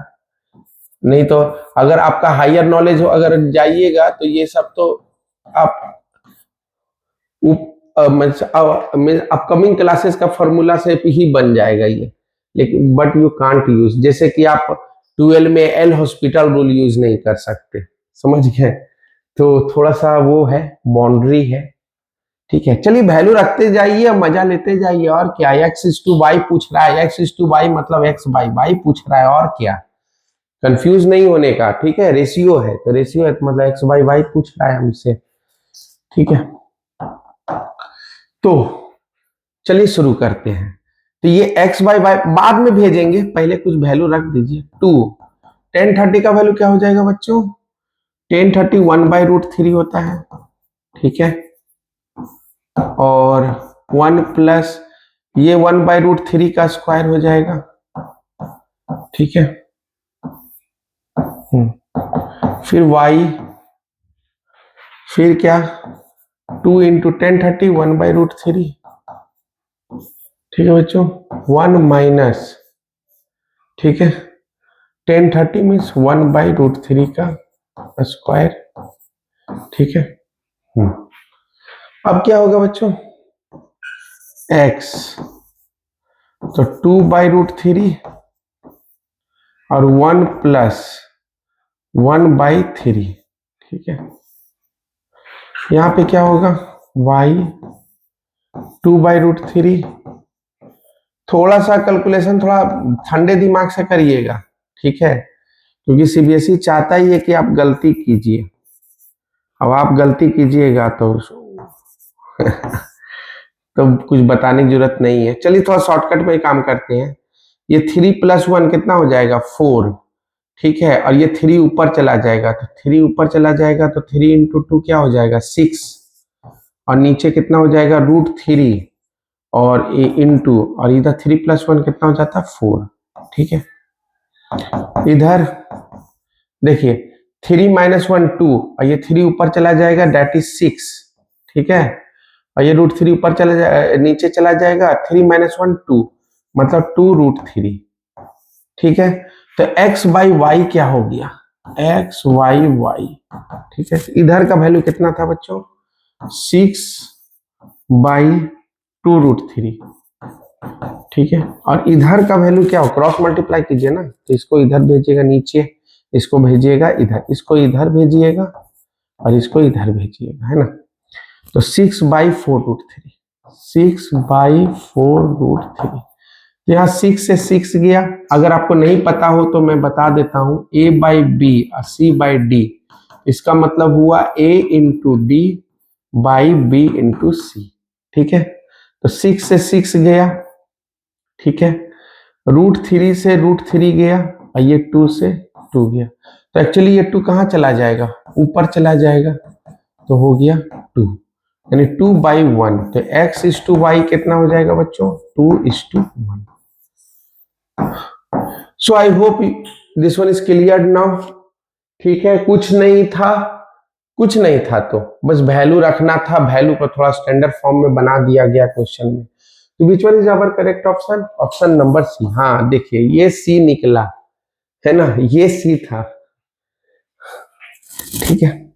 नहीं तो अगर आपका हायर नॉलेज हो, अगर जाइएगा तो ये सब तो आप अपकमिंग क्लासेस का फॉर्मूला से ही बन जाएगा ये, लेकिन बट यू कांट यूज, जैसे कि आप 12 में एल हॉस्पिटल रूल यूज नहीं कर सकते, समझ गए, तो थोड़ा सा वो है, बाउंड्री है, ठीक है। चलिए वैल्यू रखते जाइए, मजा लेते जाइए, और क्या, x/y पूछ रहा है, x/y मतलब x/y पूछ रहा है, और क्या, कंफ्यूज नहीं होने का, ठीक है, रेशियो है तो रेशियो है तो मतलब x/y पूछ रहा है हमसे, ठीक है। तो चलिए शुरू करते हैं। तो ये x/y बाद में भेजेंगे, पहले कुछ वैल्यू रख दीजिए। 2 tan 30 का वैल्यू क्या हो जाएगा बच्चों? tan 30 1/√3 होता है, ठीक है, और 1 प्लस ये 1/√3 का स्क्वायर हो जाएगा, ठीक है। फिर y, फिर क्या, 2 इंटू tan 30 1/√3, ठीक है बच्चों, 1 माइनस, ठीक है, tan 30 मीन्स 1/√3 का स्क्वायर, ठीक है। अब क्या होगा बच्चों, x, तो 2/√3 और 1 प्लस 1/3, ठीक है। यहाँ पे क्या होगा, y 2/√3, थोड़ा सा कैलकुलेशन थोड़ा ठंडे दिमाग से करिएगा, ठीक है, क्योंकि सीबीएसई चाहता ही है कि आप गलती कीजिए। अब आप गलती कीजिएगा तो तो कुछ बताने की जरूरत नहीं है। चलिए थोड़ा शॉर्टकट में काम करते हैं। ये 3 + 1 कितना हो जाएगा, 4, ठीक है, और ये 3 ऊपर चला जाएगा, तो 3 ऊपर चला जाएगा तो 3 इंटू 2 क्या हो जाएगा, 6, और नीचे कितना हो जाएगा, √3 और इंटू, और इधर 3 + 1 कितना हो जाता है, 4, ठीक है। इधर देखिए 3 - 1 2, और ये 3 ऊपर चला जाएगा, दैट इज 6, ठीक है, और ये √3 ऊपर चला जाए, नीचे चला जाएगा, 3 - 1 2 मतलब 2√3, ठीक है। तो x/y क्या हो गया, x/y, ठीक है। इधर का वैल्यू कितना था बच्चों, 6/2√3, ठीक है, और इधर का वैल्यू क्या हो, क्रॉस मल्टीप्लाई कीजिए ना, तो इसको इधर भेजिएगा नीचे, इसको भेजिएगा इधर, इसको इधर भेजिएगा और इसको इधर भेजिएगा, है ना। तो 6/4√3, 6/4√3, यहाँ 6 से 6 गया। अगर आपको नहीं पता हो तो मैं बता देता हूं, a/b और c/d, इसका मतलब हुआ a into D by b into C, ठीक है। तो 6 से 6 गया, ठीक है, √3 से √3 गया, और ये 2 से 2 गया, तो एक्चुअली ये 2 कहाँ चला जाएगा, ऊपर चला जाएगा, तो हो गया 2, यानी 2/1। तो x/y कितना हो जाएगा बच्चों, 2:1। So I hope this one is clear now, ठीक है, कुछ नहीं था, कुछ नहीं था, तो बस वैल्यू रखना था, वैल्यू को थोड़ा स्टैंडर्ड फॉर्म में बना दिया गया क्वेश्चन में। तो which one is our correct option? Option number C. हाँ देखिए ये सी निकला है ना, ये सी था, ठीक है।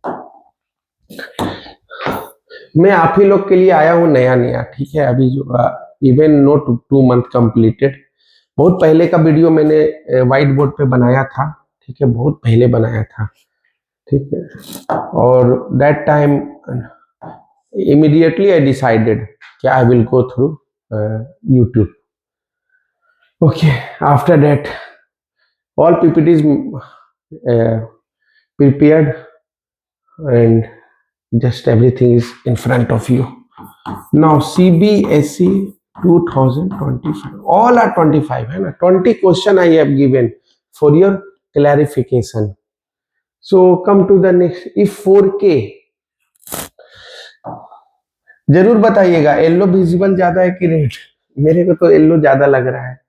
मैं आप ही लोग के लिए आया हूँ नया नया, ठीक है। अभी जो इवन नो 2 मंथ कंप्लीटेड, बहुत पहले का वीडियो मैंने व्हाइट बोर्ड पे बनाया था, ठीक है, बहुत पहले बनाया था, ठीक है। और that time immediately I decided कि I will go through YouTube. Okay, after that all PPTs prepared and just everything is in front of you. Now CBSE 2025, all are 25 है ना, 20 question I have given for your clarification. So come to the next. If 4K, जरूर बताइएगा yellow visible ज्यादा है कि red? मेरे को तो येलो ज्यादा लग रहा है,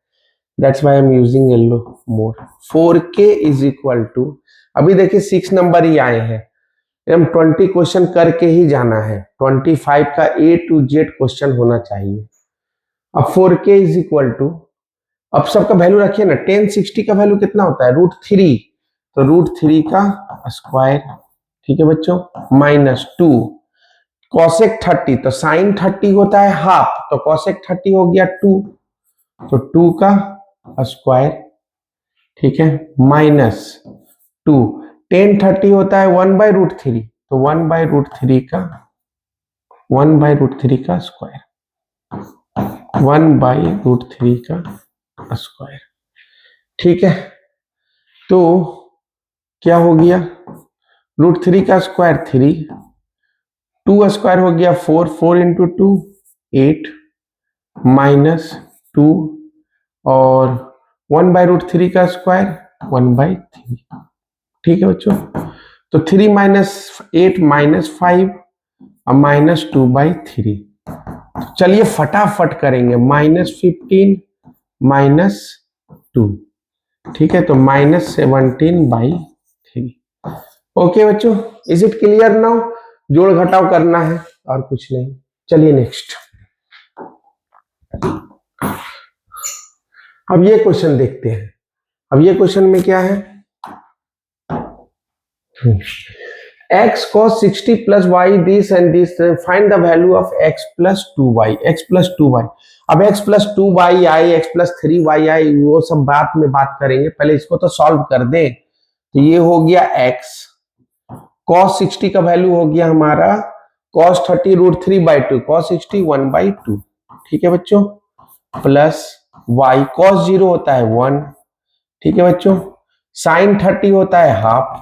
that's why I am using yellow more. 4K is equal to, अभी देखिए 6 नंबर ही आए हैं, हम 20 क्वेश्चन करके ही जाना है, 25 का A to Z क्वेश्चन होना चाहिए। अब 4K इज इक्वल टू, अब सबका वैल्यू रखिए ना, 1060 का वैल्यू कितना होता है? √3, तो √3 का स्क्वायर, ठीक है बच्चों, -2 कॉसेक 30, तो साइन 30 होता है हाफ, तो कॉसेक 30 हो गया 2, तो 2 का स्क्वायर, ठीक है, -2, tan 30 होता है 1/√3, तो 1/√3 का स्क्वायर, 1/√3 का स्क्वायर, ठीक है। तो क्या हो गया? √3 का स्क्वायर 3, 2 स्क्वायर हो गया 4, 4 इंटू 2 8, -2 और 1/√3 का स्क्वायर 1/3, ठीक है बच्चों। तो 3 - 8 -5 और -2/3। चलिए फटाफट करेंगे, -15 -2, ठीक है, तो -17/3। ओके बच्चों, इज इट क्लियर नाउ? जोड़ घटाव करना है और कुछ नहीं। चलिए नेक्स्ट, अब ये क्वेश्चन देखते हैं। अब ये क्वेश्चन में क्या है? x cos 60 plus y this and this, find the value of x plus 2y, x plus 2y। अब x plus 2y आई, x plus 3y आई, वो सब बात में बात करेंगे, पहले इसको तो सॉल्व कर दे। तो ये हो गया x, cos 60 का वैल्यू हो गया हमारा cos 30 √3/2, cos 60 1/2, ठीक है बच्चों, प्लस y, cos 0 होता है 1, ठीक है बच्चों, sin 30 होता है हाफ,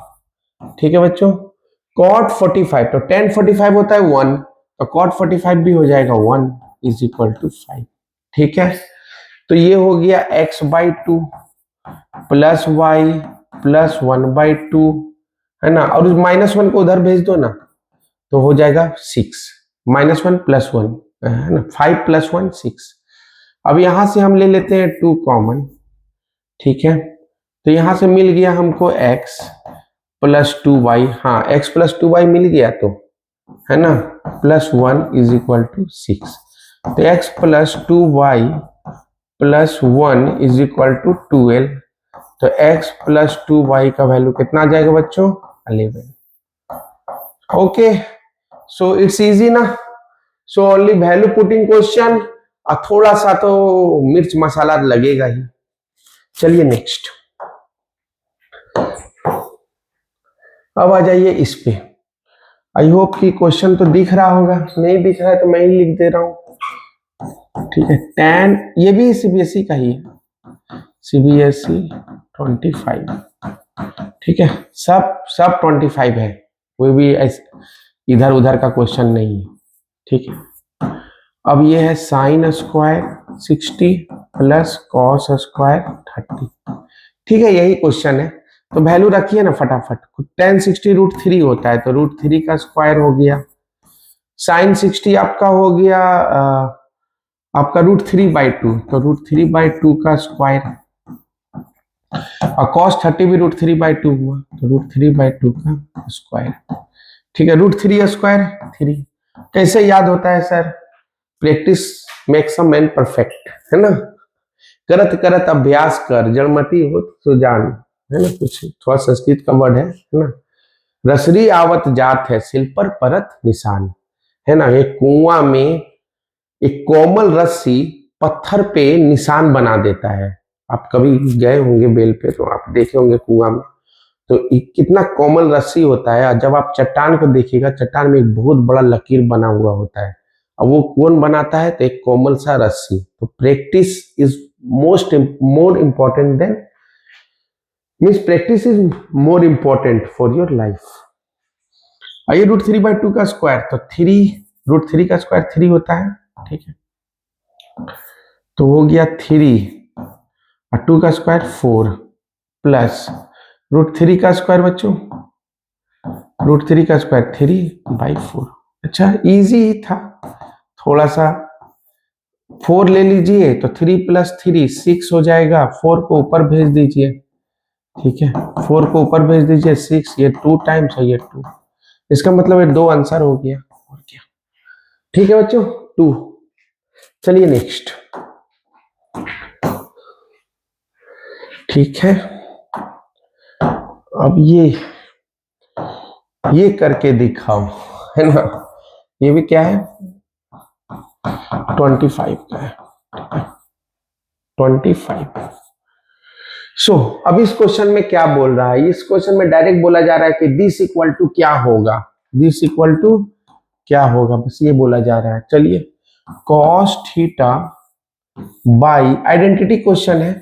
ठीक है बच्चों, cot 45, तो tan 45 होता है 1, तो cot 45 भी हो जाएगा 1 इज इक्वल टू 5, ठीक है। तो ये हो गया x/2 प्लस y प्लस 1/2 है ना, और उस -1 को उधर भेज दो ना, तो हो जाएगा 6, -1 + 1 है ना, 5 + 1 6। अब यहां से हम ले लेते हैं 2 कॉमन, ठीक है, तो यहां से मिल गया हमको x प्लस 2y, हाँ x प्लस 2y मिल गया, तो है ना, +1 इज इक्वल टू 6, तो x plus 2y plus 1 is equal to 12, तो x प्लस 2y का वैल्यू कितना आ जाएगा बच्चों? 11। ओके, सो इट्स इजी ना, so only value putting question, और थोड़ा सा तो मिर्च मसाला लगेगा ही। चलिए नेक्स्ट, अब आ जाइए इस पे। आई होप कि क्वेश्चन तो दिख रहा होगा, नहीं दिख रहा है तो मैं ही लिख दे रहा हूं, ठीक है। tan, ये भी सीबीएसई का ही है, सीबीएसई 25, ठीक है, सब 25 है, कोई भी इधर उधर का क्वेश्चन नहीं है, ठीक है। अब ये है sine square 60 plus cos square 30, ठीक है, यही क्वेश्चन है। तो वैल्यू रखिए ना फटाफट, tan 60 √3 होता है, तो √3 का स्क्वायर हो गया, साइन 60 आपका हो गया आपका √3/2, तो √3/2 का स्क्वायर, और cos 30 भी √3/2 हुआ, तो √3/2 का स्क्वायर, ठीक है, √3² 3। कैसे याद होता है sir? Practice makes a man perfect, है ना। करत करत अभ्यास कर, जड़मति हो सुजान, है ना। कुछ थोड़ा संस्कृत का वर्ड है ना। रसरी आवत जात है, सिल पर परत निशान, है ना। एक कुआं में एक कोमल रस्सी पत्थर पे निशान बना देता है। आप कभी गए होंगे बेल पे तो आप देखे होंगे कुआं में, तो कितना कोमल रस्सी होता है। जब आप चट्टान को देखिएगा, चट्टान में एक बहुत बड़ा लकीर बना हुआ होता है। अब वो कौन बनाता है? तो एक कोमल सा रस्सी। तो practice is more important then, means practice is more important for your life. आइए, √3/2 का स्क्वायर, तो 3 √3 का स्क्वायर 3 होता है, ठीक है। तो हो गया 3 और 2 का स्क्वायर 4 प्लस √3 का स्क्वायर बच्चों, √3 का स्क्वायर 3/4। अच्छा, इजी ही था थोड़ा सा। 4 ले लीजिए तो 3 + 3 6 हो जाएगा। 4 को ऊपर भेज दीजिए, ठीक है। 4 को ऊपर भेज दीजिए 6, ये 2 टाइम्स है, ये 2। इसका मतलब ये 2 आंसर हो गया, और क्या। ठीक है बच्चों, 2। चलिए नेक्स्ट, ठीक है। अब ये करके दिखाओ, है ना। ये भी क्या है? 25 का है, 25। सो अब इस क्वेश्चन में क्या बोल रहा है? इस क्वेश्चन में डायरेक्ट बोला जा रहा है कि दिस इक्वल टू क्या होगा, दिस इक्वल टू क्या होगा, बस ये बोला जा रहा है। चलिए, cos theta by, identity question है,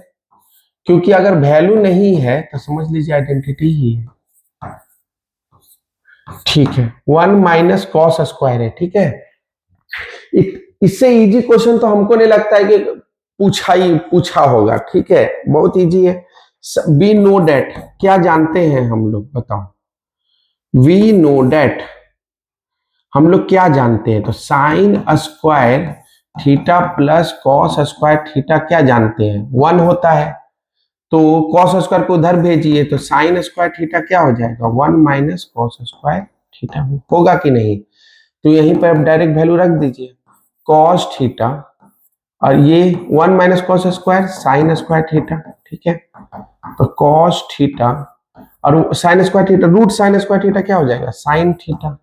क्योंकि अगर वैल्यू नहीं है तो समझ लीजिए आइडेंटिटी ही है, ठीक है। 1 - cos स्क्वायर है, ठीक है। इससे इजी क्वेश्चन तो हमको नहीं लगता है कि पूछा होगा, ठीक है। बहुत इजी है। वी नो डेट, क्या जानते हैं हम लोग, बताओ। वी नो डेट, हम लोग क्या जानते हैं? तो sine square theta plus cos square theta क्या जानते हैं? 1 होता है। तो कॉस स्क्वायर को उधर भेजिए तो साइन स्क्वायर थीटा क्या हो जाएगा? 1 - कॉस स्क्वायर थीटा होगा कि नहीं? तो यहीं पर आप डायरेक्ट वैल्यू रख दीजिए, कॉस थीटा, और ये 1 - cos square sine square theta, ठीक है। तो कॉस थीटा और sine square theta, root sine square theta क्या हो जाएगा? साइन थीटा,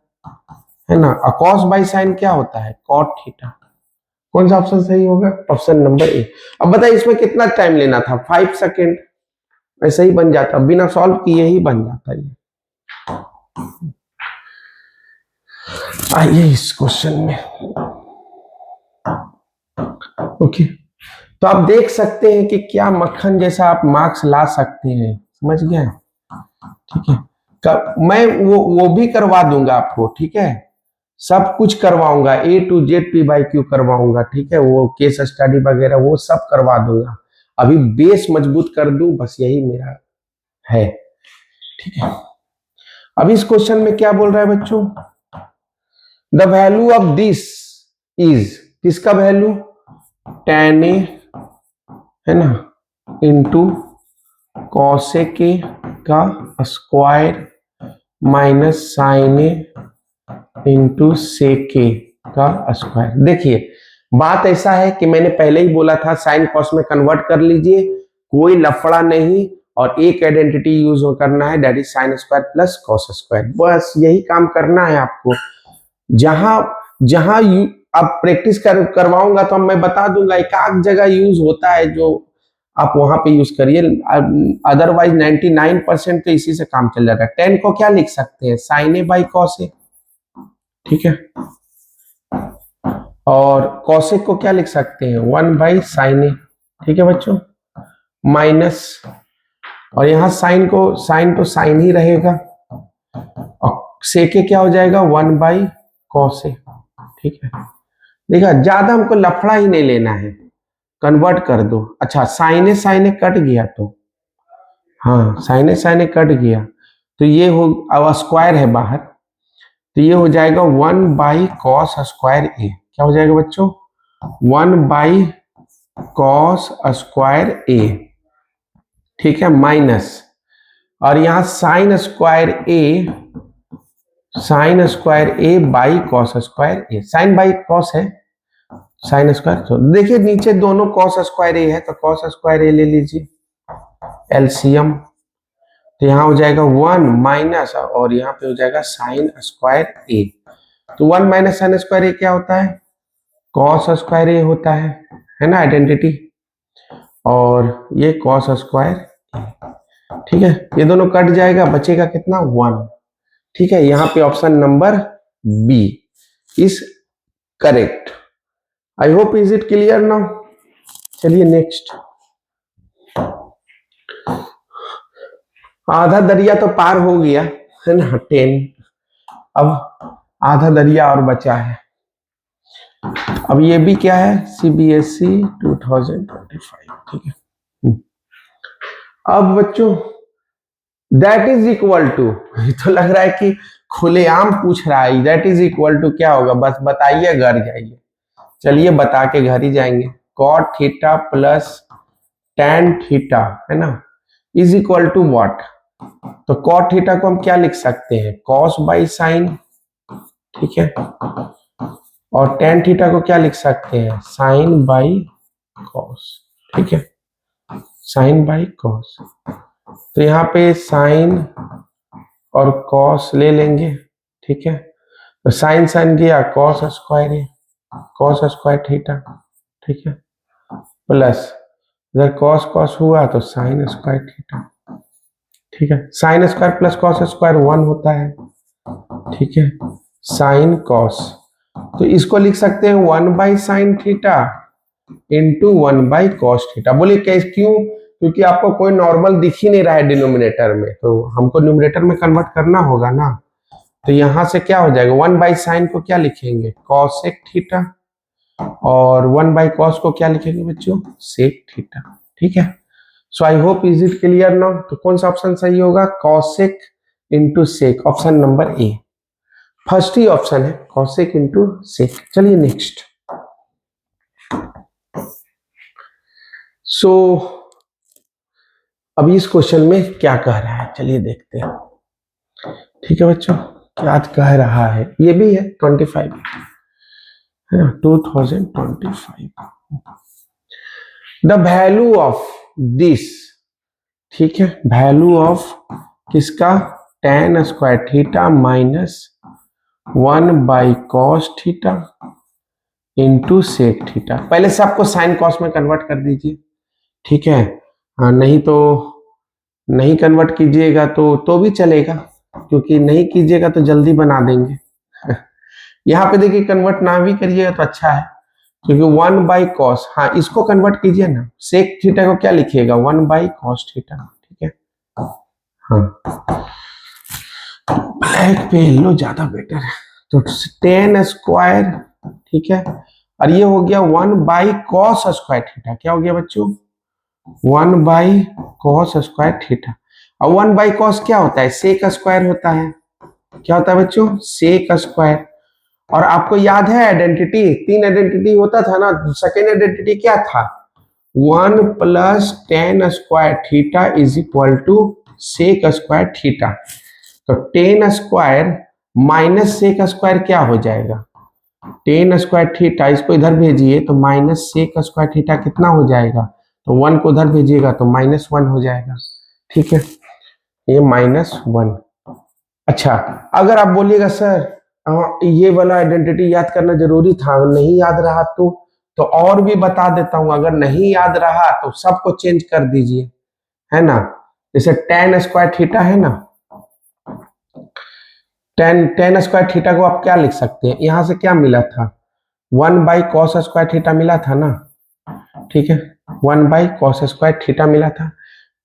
है ना। और कॉस बाई साइन क्या होता है? Cot theta. कौन सा ऑप्शन सही होगा? Option number A. अब बताइए इसमें कितना टाइम लेना था? 5 सेकेंड, ऐसे ही बन जाता, बिना सॉल्व किए ही बन जाता ये। आइए इस क्वेश्चन में, ओके। तो आप देख सकते हैं कि क्या मक्खन जैसा आप मार्क्स ला सकते हैं, समझ गए, ठीक है। मैं वो भी करवा दूंगा आपको, ठीक है। सब कुछ करवाऊंगा, A to Z P/Q करवाऊंगा, ठीक है। वो केस स्टडी वगैरह वो सब करवा दूंगा। अभी बेस मजबूत कर दूं, बस यही मेरा है, ठीक है। अब इस क्वेश्चन में क्या बोल रहा है बच्चों? The value of this is, किसका वैल्यू? tan A, है ना, इंटू cosec A का square minus sin A into sec A का स्क्वायर। देखिए, बात ऐसा है कि मैंने पहले ही बोला था साइन कॉस में कन्वर्ट कर लीजिए, कोई लफड़ा नहीं, और एक आइडेंटिटी यूज करना है, that is sine square plus cos square. बस यही काम करना है आपको। जहां जहां आप प्रैक्टिस करवाऊंगा तो मैं बता दूंगा, एक आध जगह यूज होता है जो आप वहां पे यूज करिए, अदरवाइज 99% तो इसी से काम चल जाता है। 10 को क्या लिख सकते हैं? साइन ए बाई कॉस ए, ठीक है। और कॉसेक को क्या लिख सकते हैं? 1/sin ए, ठीक है बच्चों, माइनस, और यहाँ साइन तो साइन ही रहेगा, और सेके क्या हो जाएगा? 1/cos ए, ठीक है। देखा, ज्यादा हमको लफड़ा ही नहीं लेना है, कन्वर्ट कर दो। अच्छा, साइन ए कट गया, तो हाँ, साइन ए कट गया, तो ये हो, अब स्क्वायर है बाहर, तो ये हो जाएगा 1/cos स्क्वायर ए। क्या हो जाएगा बच्चों? 1/cos स्क्वायर ए, ठीक है, माइनस, और यहां sine square A, sine square A by cos square A, sine by cos है साइन स्क्वायर। तो देखिए नीचे दोनों कॉस स्क्वायर ए है तो कॉस स्क्वायर ए ले लीजिए एलसीएम, तो यहाँ हो जाएगा 1 माइनस और यहाँ पे हो जाएगा साइन स्क्वायर ए। तो 1 माइनस साइन स्क्वायर ए क्या होता है, कॉस स्क्वायर ए होता है ना आइडेंटिटी, और ये कॉस स्क्वायर, ठीक है। ये दोनों कट जाएगा, बचेगा कितना 1, ठीक है। यहाँ पे option number B is correct. I hope is it clear now. चलिए नेक्स्ट। आधा दरिया तो पार हो गया है ना 10, अब आधा दरिया और बचा है। अब ये भी क्या है सीबीएसई 2025, ठीक है। अब बच्चों दैट इज इक्वल टू, तो लग रहा है कि खुलेआम पूछ रहा है, दैट इज इक्वल टू क्या होगा, बस बताइए घर जाइए। चलिए बता के घर ही जाएंगे। Cot theta plus tan theta है ना इज इक्वल टू व्हाट, तो कॉट थीटा को हम क्या लिख सकते हैं, कॉस बाई साइन, ठीक है। और टैन थीटा को क्या लिख सकते हैं, साइन बाई कॉस, ठीक है, साइन बाई कॉस। तो यहाँ पे साइन और कॉस ले लेंगे, ठीक है। तो साइन साइन गया कॉस स्क्वायर है, कॉस स्क्वायर थीटा, ठीक है, प्लस इधर कॉस कॉस हुआ तो साइन स्क्वायर थीटा, ठीक है। Sine square plus cos square 1 होता है, ठीक है, साइन कॉस। तो इसको लिख सकते हैं 1 by sine theta into 1 by cos theta. बोलिए कैसे, क्यों, क्योंकि आपको कोई नॉर्मल दिख ही नहीं रहा है डिनोमिनेटर में, तो हमको न्यूमरेटर में कन्वर्ट करना होगा ना। तो यहां से क्या हो जाएगा, 1 बाई साइन को क्या लिखेंगे कॉसेक थीटा, और 1 बाई कॉस को क्या लिखेंगे बच्चों, सेक थीटा, ठीक है। So I hope is it clear now. तो कौन सा ऑप्शन सही होगा, cosec into sec, option number A, first ही ऑप्शन है कॉसेक इंटू सेक। चलिए नेक्स्ट। सो अभी इस क्वेश्चन में क्या कह रहा है, चलिए देखते हैं, ठीक है बच्चों, क्या कह रहा है। ये भी है 25 है ना 2025, द वैल्यू ऑफ दिस, ठीक है, वैल्यू ऑफ किसका, tan square theta minus 1 by cos theta into sec theta. पहले से आपको साइन कॉस में कन्वर्ट कर दीजिए, ठीक है। नहीं तो नहीं कन्वर्ट कीजिएगा तो भी चलेगा, क्योंकि नहीं कीजिएगा तो जल्दी बना देंगे। यहाँ पे देखिए कन्वर्ट ना भी करिएगा तो अच्छा है, क्योंकि 1 बाई कॉस, हाँ इसको कन्वर्ट कीजिए ना, सेक थीटा को क्या लिखिएगा 1 बाई कॉस थीटा, ठीक है। हाँ ब्लैक पे येलो ज्यादा बेटर है, तो tan स्क्वायर, ठीक है, और ये हो गया 1 बाई कॉस स्क्वायर थीटा, क्या हो गया बच्चों 1 बाई कॉस स्क्वायर थीटा। और 1 बाई कॉस क्या होता है, सेक स्क्वायर होता है, क्या होता है बच्चों, सेक स्क्वायर। और आपको याद है आइडेंटिटी, 3 आइडेंटिटी होता था ना, सेकेंड आइडेंटिटी क्या था, 1 plus tan square theta is equal to sec square theta. तो tan square minus sec square क्या हो जाएगा, tan स्क्वायर थीटा, इसको इधर भेजिए तो माइनस सेक स्क्वायर थीटा कितना हो जाएगा, तो 1 को उधर भेजिएगा तो -1 हो जाएगा, ठीक है, ये -1। अच्छा अगर आप बोलिएगा सर ये वाला आइडेंटिटी याद करना जरूरी था, नहीं याद रहा तो और भी बता देता हूं, अगर नहीं याद रहा तो सबको चेंज कर दीजिए, है ना। जैसे tan स्क्वायर थीटा है ना, tan स्क्वायर थीटा को आप क्या लिख सकते हैं, यहां से क्या मिला था 1 बाई कॉस स्क्वायर थीटा मिला था ना, ठीक है, 1 बाई कॉस स्क्वायर थीटा मिला था।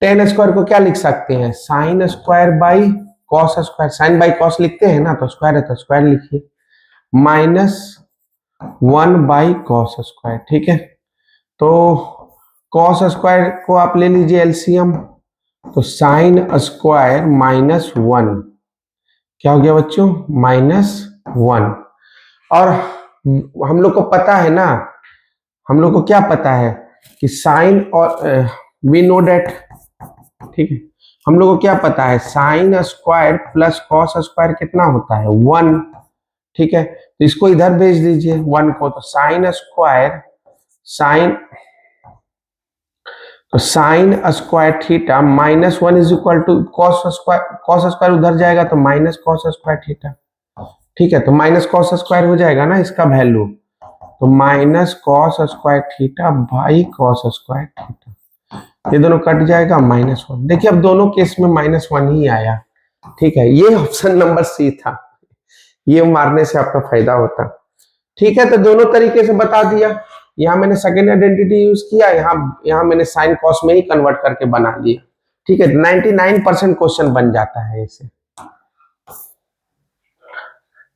tan स्क्वायर को क्या लिख सकते हैं, sine square by cos square, sine by cos लिखते हैं ना, तो स्क्वायर है तो स्क्वायर लिखिए, -1 बाई कॉस स्क्वायर, ठीक है। तो कॉस स्क्वायर को आप ले लीजिए एलसीएम, तो साइन स्क्वायर -1 क्या हो गया बच्चों, -1। और हम लोग को पता है ना, हम लोग को क्या पता है कि साइन और वी नो डेट, ठीक है, हम लोगों को क्या पता है, sine square plus cos square कितना होता है 1, ठीक है। तो इसको इधर भेज दीजिए 1 को, तो sine square sine square theta -1 is equal to cos square उधर जाएगा तो माइनस कॉस स्क्वायर थीटा, ठीक है। तो माइनस कॉस स्क्वायर हो जाएगा ना इसका वैल्यू, तो minus cos square theta by cos square theta, ये दोनों कट जाएगा -1। देखिए अब दोनों केस में -1 ही आया, ठीक है। ये ऑप्शन नंबर सी था, ये मारने से आपका फायदा होता, ठीक है। तो दोनों तरीके से बता दिया, यहाँ मैंने सेकेंड आइडेंटिटी यूज किया, यहाँ मैंने साइन कॉस में ही कन्वर्ट करके बना लिया, ठीक है। 99% क्वेश्चन बन जाता है इससे,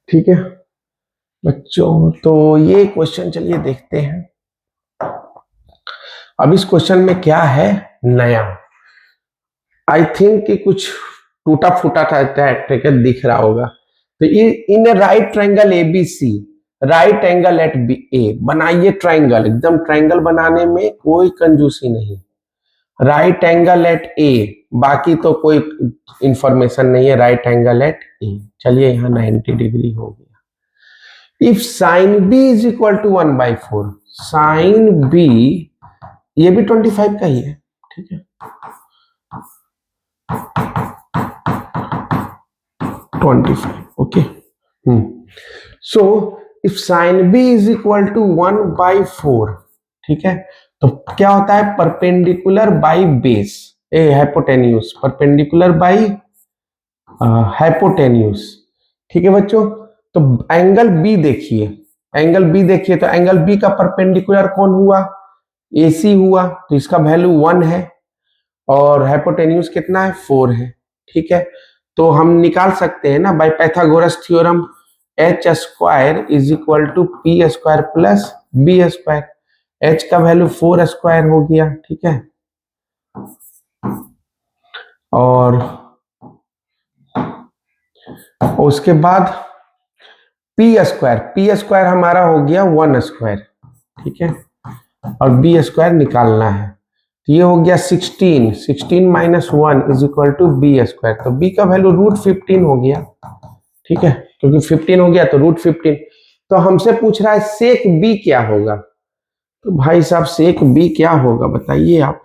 ठीक है बच्चों। तो ये क्वेश्चन चलिए देखते हैं। अब इस क्वेश्चन में क्या है नया, आई थिंक कि कुछ टूटा फूटा था ट्रिगर दिख रहा होगा। तो in right triangle ABC, right angle at B A, बनाइए ट्रायंगल, एकदम ट्रायंगल बनाने में कोई कंजूसी नहीं, राइट एंगल एट ए, बाकी तो कोई इंफॉर्मेशन नहीं है, राइट एंगल एट ए। चलिए यहाँ 90 डिग्री हो गया। If sine B is equal to 1/4, sine B ये भी 25 का ही है, ठीक है 25, okay. So if sine B is equal to 1/4, ठीक है, तो क्या होता है perpendicular by base, hypotenuse, perpendicular by hypotenuse, ठीक है बच्चों। तो एंगल बी देखिए, एंगल बी देखिए, तो एंगल बी का परपेंडिकुलर कौन हुआ, AC हुआ, तो इसका वैल्यू 1 है और हाइपोटेन्यूज कितना है 4 है, ठीक है। तो हम निकाल सकते हैं ना by Pythagoras theorem, h square is equal to P square plus B square, h का वैल्यू 4 स्क्वायर हो गया, ठीक है। और उसके बाद पी स्क्वायर हमारा हो गया 1 स्क्वायर, ठीक है, और बी स्क्वायर निकालना है, तो ये हो गया 16 minus 1 is equal to B square, तो बी का वैल्यू √15 हो गया, ठीक है, क्योंकि 15 हो गया तो √15। तो हमसे पूछ रहा है सेक बी क्या होगा, तो भाई साहब सेक बी क्या होगा बताइए आप,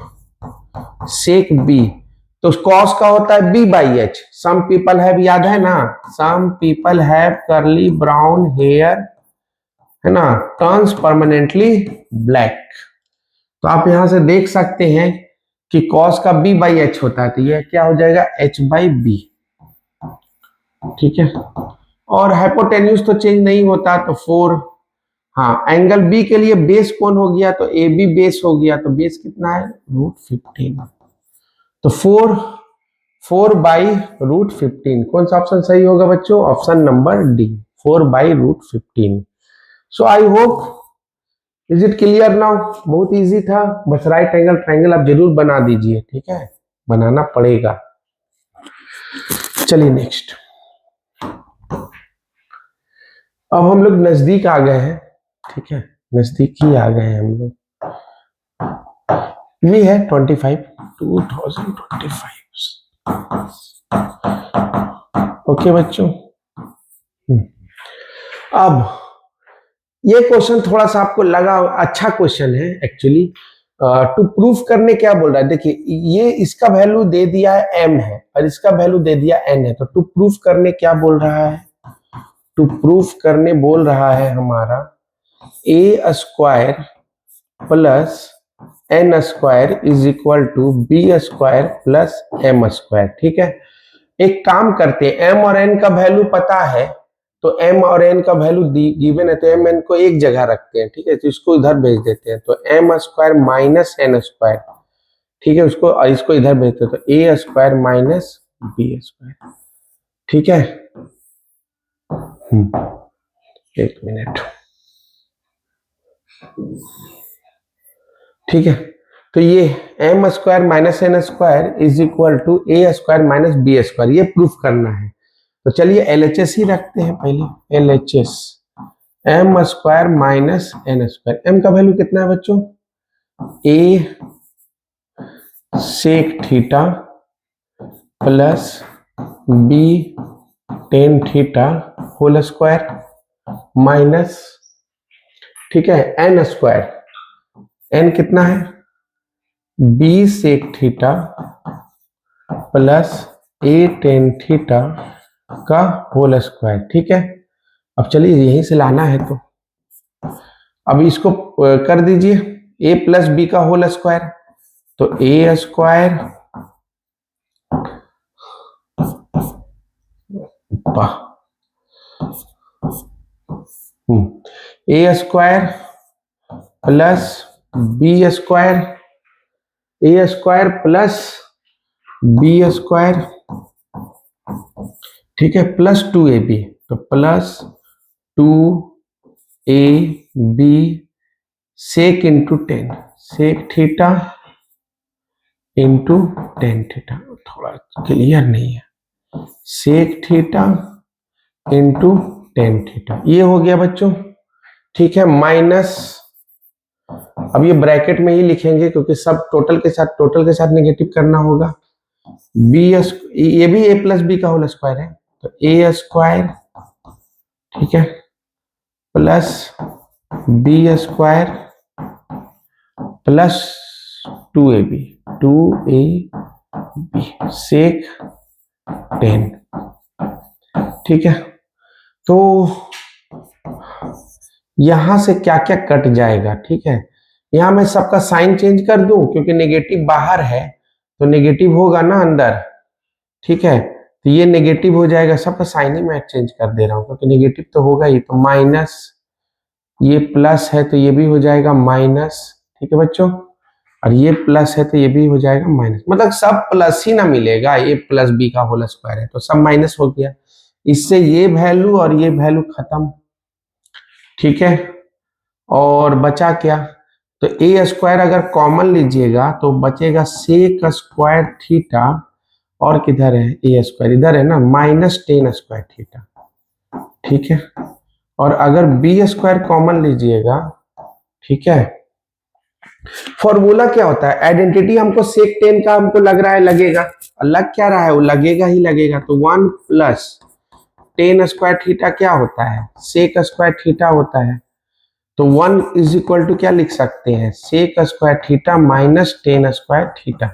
सेक बी तो कॉस का होता है b/h, सम पीपल हैव, याद है ना, some people have curly brown hair, है ना, टर्न्स परमानेंटली ब्लैक। तो आप यहां से देख सकते हैं कि कॉस का b/h होता है, तो ये क्या हो जाएगा h/b, ठीक है। और हाइपोटेन्यूज तो चेंज नहीं होता, तो 4, हाँ एंगल बी के लिए बेस कौन हो गया, तो ए बी बेस हो गया, तो बेस कितना है √15, तो 4/√15, कौन सा ऑप्शन सही होगा बच्चों, option number D, 4/√15। So I hope, is it clear now, बहुत इजी था, बस राइट एंगल ट्रायंगल आप जरूर बना दीजिए, ठीक है, बनाना पड़ेगा। चलिए नेक्स्ट, अब हम लोग नजदीक आ गए हैं, ठीक है, नजदीक ही आ गए हैं हम लोग। ये है 2025, ओके बच्चों। अब ये क्वेश्चन थोड़ा सा आपको लगा अच्छा क्वेश्चन है एक्चुअली, टू प्रूफ करने क्या बोल रहा है, देखिए ये इसका वैल्यू दे दिया है m है और इसका वैल्यू दे दिया n है, तो टू प्रूफ करने क्या बोल रहा है, टू प्रूफ करने बोल रहा है हमारा a square plus n square is equal to b square plus m square, ठीक है। एक काम करते हैं, m और n का वैल्यू पता है, तो m और n का वैल्यू गिवन है, तो m n को एक जगह रखते हैं, ठीक है, तो इसको इधर भेज देते हैं, तो m square minus n square, ठीक है, उसको इसको इधर भेजते हैं, तो a square minus b square, ठीक है। एक मिनट, ठीक है, तो ये m square minus n square is equal to a square minus b square, ये प्रूफ करना है। तो चलिए LHS ही रखते हैं पहले, LHS m square minus n square, m का वैल्यू कितना है बच्चों, a sec theta plus B tan theta whole square minus, ठीक है, एन स्क्वायर, एन कितना है, B sec theta plus A tan theta का होल स्क्वायर। ठीक है, अब चलिए यहीं से लाना है, तो अब इसको कर दीजिए a प्लस बी का होल स्क्वायर, तो A square A square plus B square, A square plus B square, ठीक है, प्लस 2ab, तो plus 2ab sec into tan, sec theta into tan theta, थोड़ा क्लियर नहीं है, sec theta into tan theta, ये हो गया बच्चों। ठीक है, माइनस, अब ये ब्रैकेट में ही लिखेंगे क्योंकि सब टोटल के साथ नेगेटिव करना होगा। बी ये भी a प्लस बी का होल स्क्वायर है, तो ए स्क्वायर, ठीक है, plus B square plus 2ab, 2ab sec 10, ठीक है। तो यहां से क्या क्या कट जाएगा, ठीक है, यहां मैं सबका साइन चेंज कर दूं क्योंकि नेगेटिव बाहर है तो नेगेटिव होगा ना अंदर, ठीक है, तो ये नेगेटिव हो जाएगा, सबका साइन ही मैं चेंज कर दे रहा हूं क्योंकि नेगेटिव तो होगा ही, तो माइनस, ये प्लस है तो ये भी हो जाएगा माइनस, ठीक है बच्चों, और ये प्लस है तो ये भी हो जाएगा माइनस, मतलब सब प्लस ही ना मिलेगा, ए प्लस बी का होल स्क्वायर है तो सब माइनस हो गया, इससे ये वैल्यू और ये वैल्यू खत्म, ठीक है, और बचा क्या, तो ए स्क्वायर अगर कॉमन लीजिएगा तो बचेगा सेक स्क्वायर थीटा, और किधर है ए स्क्वायर, इधर है ना, माइनस टेन स्क्वायर थीटा, ठीक है, और अगर बी स्क्वायर कॉमन लीजिएगा, ठीक है, फॉर्मूला क्या होता है, आइडेंटिटी हमको सेक टेन का हमको लग रहा है लगेगा, लग क्या रहा है, वो लगेगा ही लगेगा, तो 1 प्लस टेन स्क्वायर थीटा क्या होता है, सेक स्क्वायर थीटा होता है, तो 1 इज इक्वल टू क्या लिख सकते हैं, sec square theta minus tan square theta.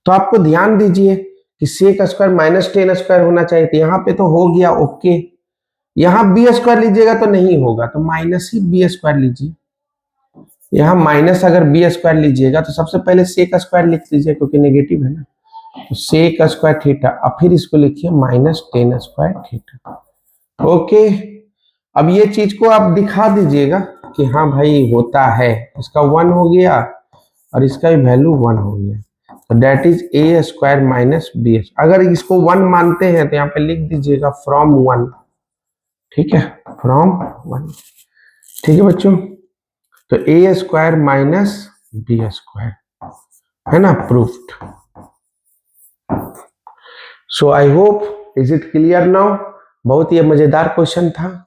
तो आपको ध्यान दीजिए कि sec square minus tan square होना चाहिए, तो यहाँ पे तो हो गया ओके, यहाँ बी स्क्वायर लीजिएगा तो नहीं होगा, तो माइनस ही बी स्क्वायर लीजिए, यहाँ माइनस अगर बी स्क्वायर लीजिएगा तो सबसे पहले सेक स्क्वायर लिख लीजिए क्योंकि नेगेटिव है ना, तो सेक स्क्वायर थीटा, अब फिर इसको लिखिए minus tan square theta, okay. अब ये चीज को आप दिखा दीजिएगा कि हाँ भाई होता है, इसका 1 हो गया और इसका भी वैल्यू 1 हो गया, तो that is A square minus B, अगर इसको 1 मानते हैं तो यहाँ पे लिख दीजिएगा फ्रॉम 1, ठीक है, फ्रॉम 1, ठीक है बच्चों, तो A square minus B square है ना, proofed. So I hope is it clear now, बहुत ही मजेदार क्वेश्चन था,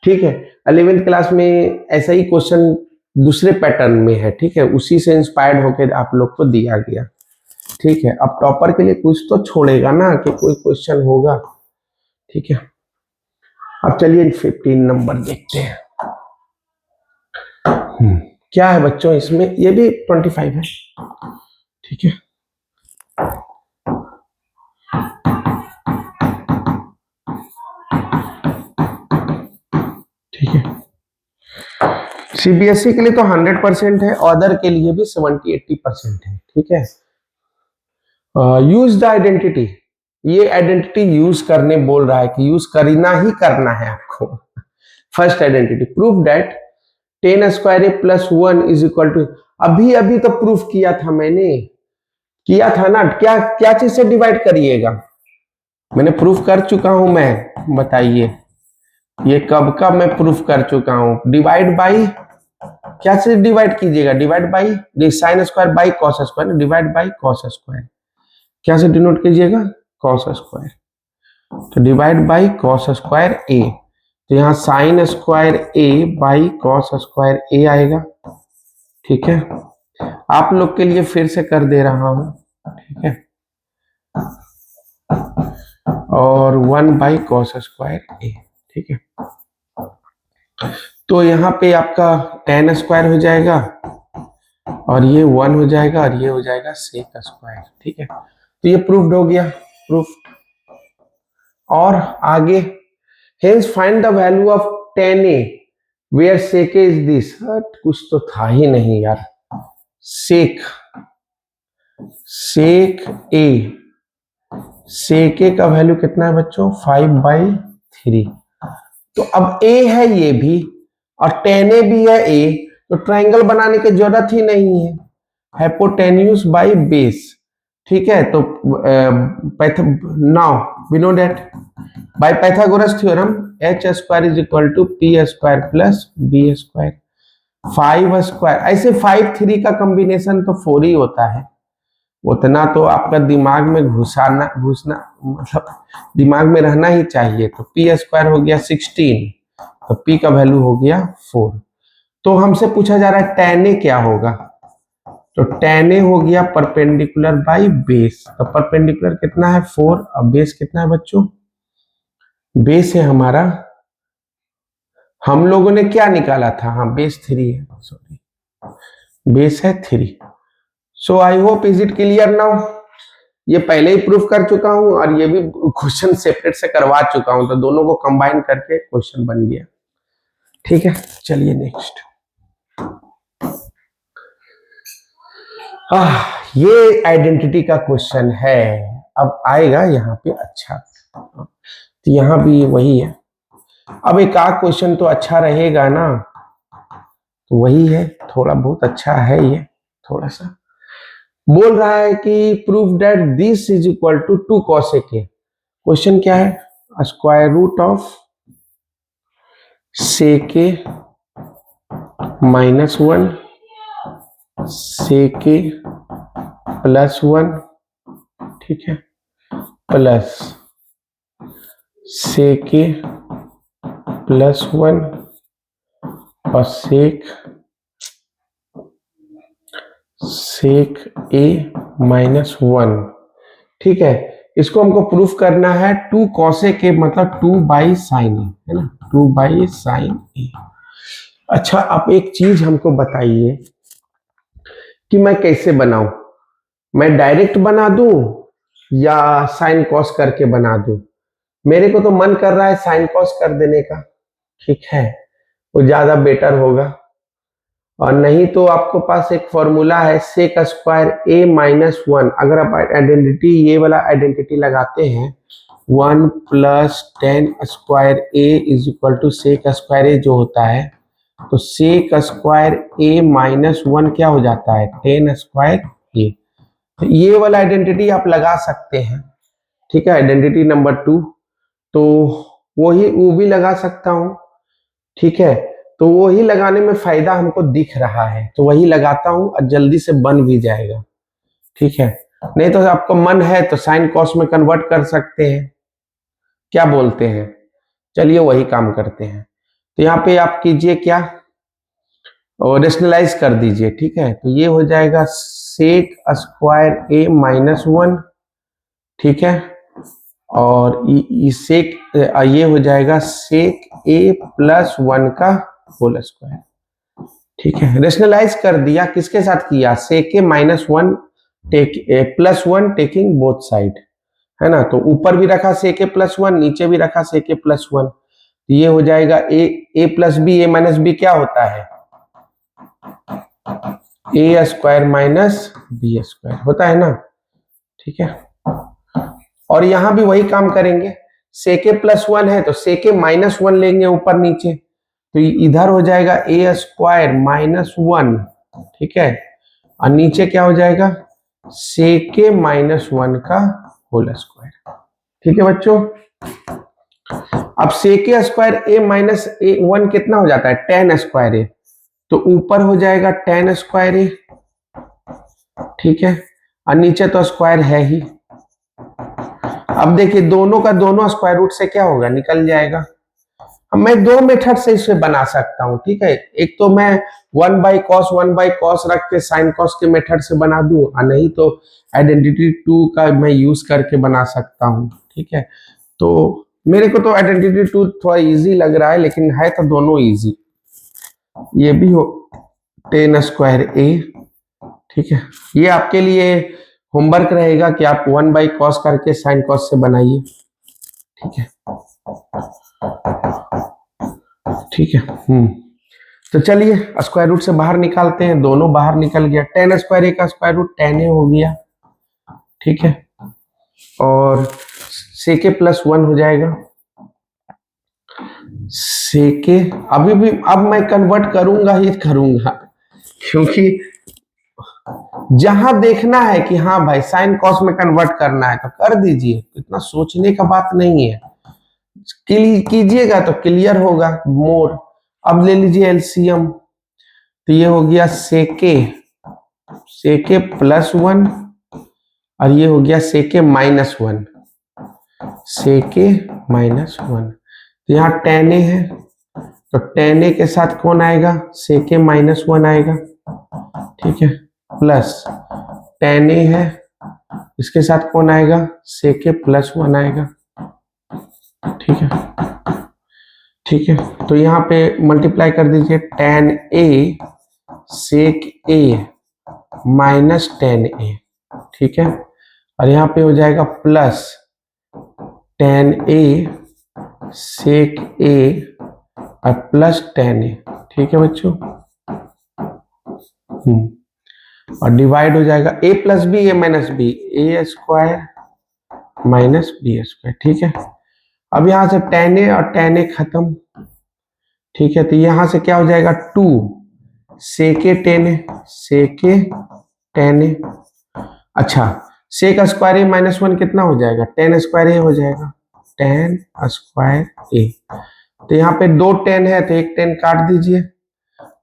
ठीक है, 11th क्लास में ऐसा ही क्वेश्चन दूसरे पैटर्न में है, ठीक है, उसी से इंस्पायर्ड होकर आप लोग को दिया गया, ठीक है, अब टॉपर के लिए कुछ तो छोड़ेगा ना कि कोई क्वेश्चन होगा, ठीक है। अब चलिए 15 नंबर देखते हैं, क्या है बच्चों इसमें, ये भी 25 है, ठीक है, ठीक है, सीबीएसई के लिए तो 100% है, अदर के लिए भी 70-80% है, ठीक है। यूज द आइडेंटिटी, ये आइडेंटिटी यूज करने बोल रहा है कि यूज करना ही करना है आपको। First identity, proof that tan square A plus 1 is equal to, अभी अभी तो प्रूफ किया था मैंने, किया था ना, क्या क्या चीज से डिवाइड करिएगा, मैंने प्रूफ कर चुका हूं मैं, बताइए ये कब का मैं प्रूफ कर चुका हूं, डिवाइड बाई, क्या से डिवाइड कीजिएगा, divide by sine square by cos square, divide by cos square, क्या से डिनोट कीजिएगा, कॉस स्क्वायर, तो divide by cos square A, तो यहाँ sine square A by cos square A आएगा, ठीक है, आप लोग के लिए फिर से कर दे रहा हूं, ठीक है, और 1/cos² ए, ठीक है। तो यहाँ पे आपका tan² हो जाएगा और ये 1 हो जाएगा और ये हो जाएगा sec², ठीक है। तो ये प्रूफ्ड हो गया, प्रूफ। और आगे, hence find the value of tan a where sec a is this. कुछ तो था ही नहीं यार। sec a का वैल्यू कितना है बच्चों? 5/3। तो अब a है ये भी और tan a भी है a, तो ट्रायंगल बनाने की जरूरत ही नहीं है। हाइपोटेन्यूज बाय बेस, ठीक है। तो now we know that by Pythagoras theorem h² is equal to p² plus b²। 5², ऐसे 5 3 का कॉम्बिनेशन तो 4 ही होता है। उतना तो आपका दिमाग में घुसना मतलब दिमाग में रहना ही चाहिए। तो p² हो गया 16, तो p का वैल्यू हो गया 4। तो हमसे पूछा जा रहा है tan a क्या होगा, तो tan a हो गया परपेंडिकुलर बाय बेस। तो परपेंडिकुलर कितना है? 4, और बेस कितना है बच्चों? बेस है हमारा, हम लोगों ने क्या निकाला था? हाँ, बेस 3 है, सॉरी, बेस है 3। So I hope is it clear now. ये पहले ही प्रूफ कर चुका हूं और ये भी क्वेश्चन सेपरेट से करवा चुका हूं, तो दोनों को कंबाइन करके क्वेश्चन बन गया, ठीक है। चलिए नेक्स्ट। ये आइडेंटिटी का क्वेश्चन है, अब आएगा यहाँ पे। अच्छा, तो यहाँ भी वही है। अब एक आध क्वेश्चन तो अच्छा रहेगा ना, तो वही है, थोड़ा बहुत अच्छा है ये। थोड़ा सा बोल रहा है कि proof that this is equal to 2 cos a। Question क्या है? Square root of sec a -1 sec a +1, ठीक है, प्लस sec a +1 और sec a -1, ठीक है। इसको हमको प्रूफ करना है 2 cos a के मतलब 2/sin a, है ना, 2/sin a। अच्छा, आप एक चीज हमको बताइए कि मैं कैसे बनाऊं, मैं डायरेक्ट बना दूं या साइन कॉस करके बना दूं? मेरे को तो मन कर रहा है साइन कॉस कर देने का, ठीक है, वो ज्यादा बेटर होगा। और नहीं तो आपको पास एक फॉर्मूला है sec² a -1। अगर आप आइडेंटिटी, ये वाला आइडेंटिटी लगाते हैं, 1 + tan² a is equal to sec² a जो होता है, तो sec² a -1 क्या हो जाता है? tan² a। तो ये वाला आइडेंटिटी आप लगा सकते हैं, ठीक है, आइडेंटिटी नंबर 2। तो वो भी लगा सकता हूं, ठीक है। तो वही लगाने में फायदा हमको दिख रहा है, तो वही लगाता हूं और जल्दी से बन भी जाएगा, ठीक है। नहीं तो आपको मन है तो साइन कॉस में कन्वर्ट कर सकते हैं, क्या बोलते हैं? चलिए वही काम करते हैं। तो यहाँ पे आप कीजिए क्या, और रेशनलाइज कर दीजिए, ठीक है। तो ये हो जाएगा sec² a -1, ठीक है, और ये हो जाएगा sec a +1 का होल स्क्वायर, ठीक है। रेशनलाइज कर दिया, किसके साथ किया? sec a -1 +1 taking both side, है ना। तो ऊपर भी रखा sec a +1, नीचे भी रखा sec a +1। ये हो जाएगा a + b, a - b क्या होता है? a² - b² होता है ना, ठीक है। और यहां भी वही काम करेंगे, sec a +1 है तो sec a -1 लेंगे ऊपर नीचे, तो इधर हो जाएगा a² -1, ठीक है, और नीचे क्या हो जाएगा? sec a -1 का होल स्क्वायर, ठीक है बच्चों। अब sec a² a -1 कितना हो जाता है? tan², तो ऊपर हो जाएगा tan², ठीक है, और नीचे तो स्क्वायर है ही। अब देखिए दोनों का दोनों स्क्वायर रूट से क्या होगा? निकल जाएगा। अब मैं दो मेथड से इसे बना सकता हूं, ठीक है। एक तो मैं 1/cos रख के साइन कॉस के मेथड से बना दूं, और नहीं तो आइडेंटिटी 2 का मैं यूज करके बना सकता हूं, ठीक है। तो मेरे को तो आइडेंटिटी टू थोड़ा इजी लग रहा है, लेकिन है तो दोनों इजी। ये भी हो टेन स्क्वायर ए, ठीक है। ये आपके लिए होमवर्क रहेगा कि आप 1/cos करके sin cos से बनाइए, ठीक है, ठीक है। तो चलिए स्क्वायर रूट से बाहर निकालते हैं, दोनों बाहर निकल गया। टेन स्क्वायर ए का स्क्वायर रूट टेन ए हो गया, ठीक है, और सेके प्लस 1 हो जाएगा। सेके अभी भी अब मैं कन्वर्ट करूंगा ही करूंगा, क्योंकि जहां देखना है कि हाँ भाई साइन कॉस में कन्वर्ट करना है तो कर दीजिए, इतना सोचने का बात नहीं है। कीजिएगा तो क्लियर होगा मोर। अब ले लीजिए एलसीएम, तो ये हो गया सेके प्लस 1 और ये हो गया सेके माइनस 1, सेके माइनस 1। तो यहाँ टेन ए है, तो टेन ए के साथ कौन आएगा, सेके माइनस 1 आएगा, ठीक है, प्लस टेन ए है, इसके साथ कौन आएगा, सेके प्लस 1 आएगा, ठीक है, ठीक है। तो यहाँ पे मल्टीप्लाई कर दीजिए, ten A sec A minus ten A, ठीक है, और यहाँ पे हो जाएगा प्लस टेन ए सेक ए और प्लस टेन ए, ठीक है बच्चों। और डिवाइड हो जाएगा ए प्लस बी ए माइनस बी, ए स्क्वायर माइनस बी स्क्वायर, ठीक है। अब यहां से टेन ए और टेन ए खत्म, ठीक है, तो यहां से क्या हो जाएगा, 2 सेके टेन ए, सेके टेन ए। अच्छा, सेक स्क्वायर ए माइनस 1 कितना हो जाएगा, टेन स्क्वायर ए हो जाएगा, टेन स्क्वायर ए। तो यहाँ पे 2 टेन है तो एक 10 काट दीजिए।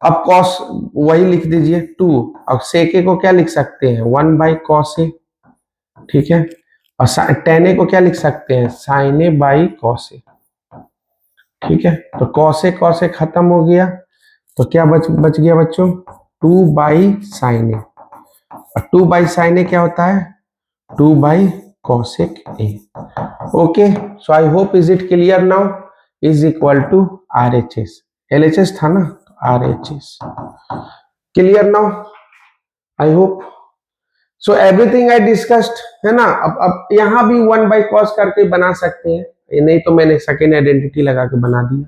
अब कॉस वही लिख दीजिए 2, और सेके को क्या लिख सकते हैं, 1/cos ए, ठीक है, और टेन ए को क्या लिख सकते हैं, sin A by cos A, ठीक है। तो cos ए खत्म हो गया, तो क्या बच गया बच्चों, 2/sin ए, और 2/sin ए क्या होता है, 2/cos A. Okay, so I hope is it clear now, is equal to RHS, LHS था ना, RHS clear now, I hope. So everything I discussed है ना। अब यहां भी 1/cos करके बना सकते हैं, नहीं तो मैंने सेकेंड आइडेंटिटी लगा के बना दिया।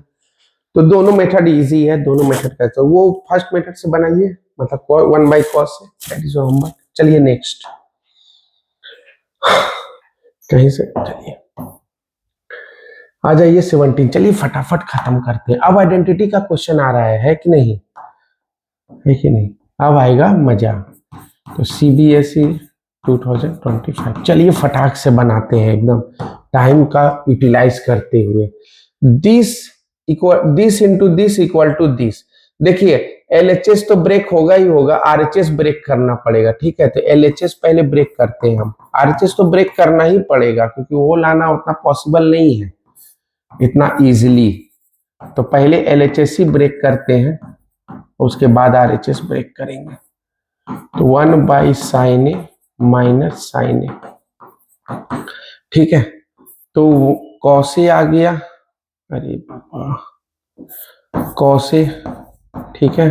तो दोनों मेथड इजी है, दोनों मेथड कैसे, वो फर्स्ट मेथड से बनाइए, मतलब 1/cos से, दैट इज होमवर्क। चलिए नेक्स्ट, कहीं से चलिए आ जाइए 17। चलिए फटाफट खत्म करते हैं। अब आइडेंटिटी का क्वेश्चन आ रहा है कि नहीं, है कि नहीं, अब आएगा मजा। तो CBSE 2025, चलिए फटाक से बनाते हैं एकदम टाइम का यूटिलाइज करते हुए। This into this equal to this. देखिए LHS तो ब्रेक होगा ही होगा, RHS ब्रेक करना पड़ेगा, ठीक है। तो LHS पहले ब्रेक करते हैं हम, RHS तो ब्रेक करना ही पड़ेगा क्योंकि वो लाना उतना पॉसिबल नहीं है इतना इजीली। तो पहले LHS ही ब्रेक करते हैं, उसके बाद RHS ब्रेक करेंगे। तो 1/sin ए माइनस sin ए, ठीक है। तो cos ए आ गया, अरे बाबा cos ए, ठीक है।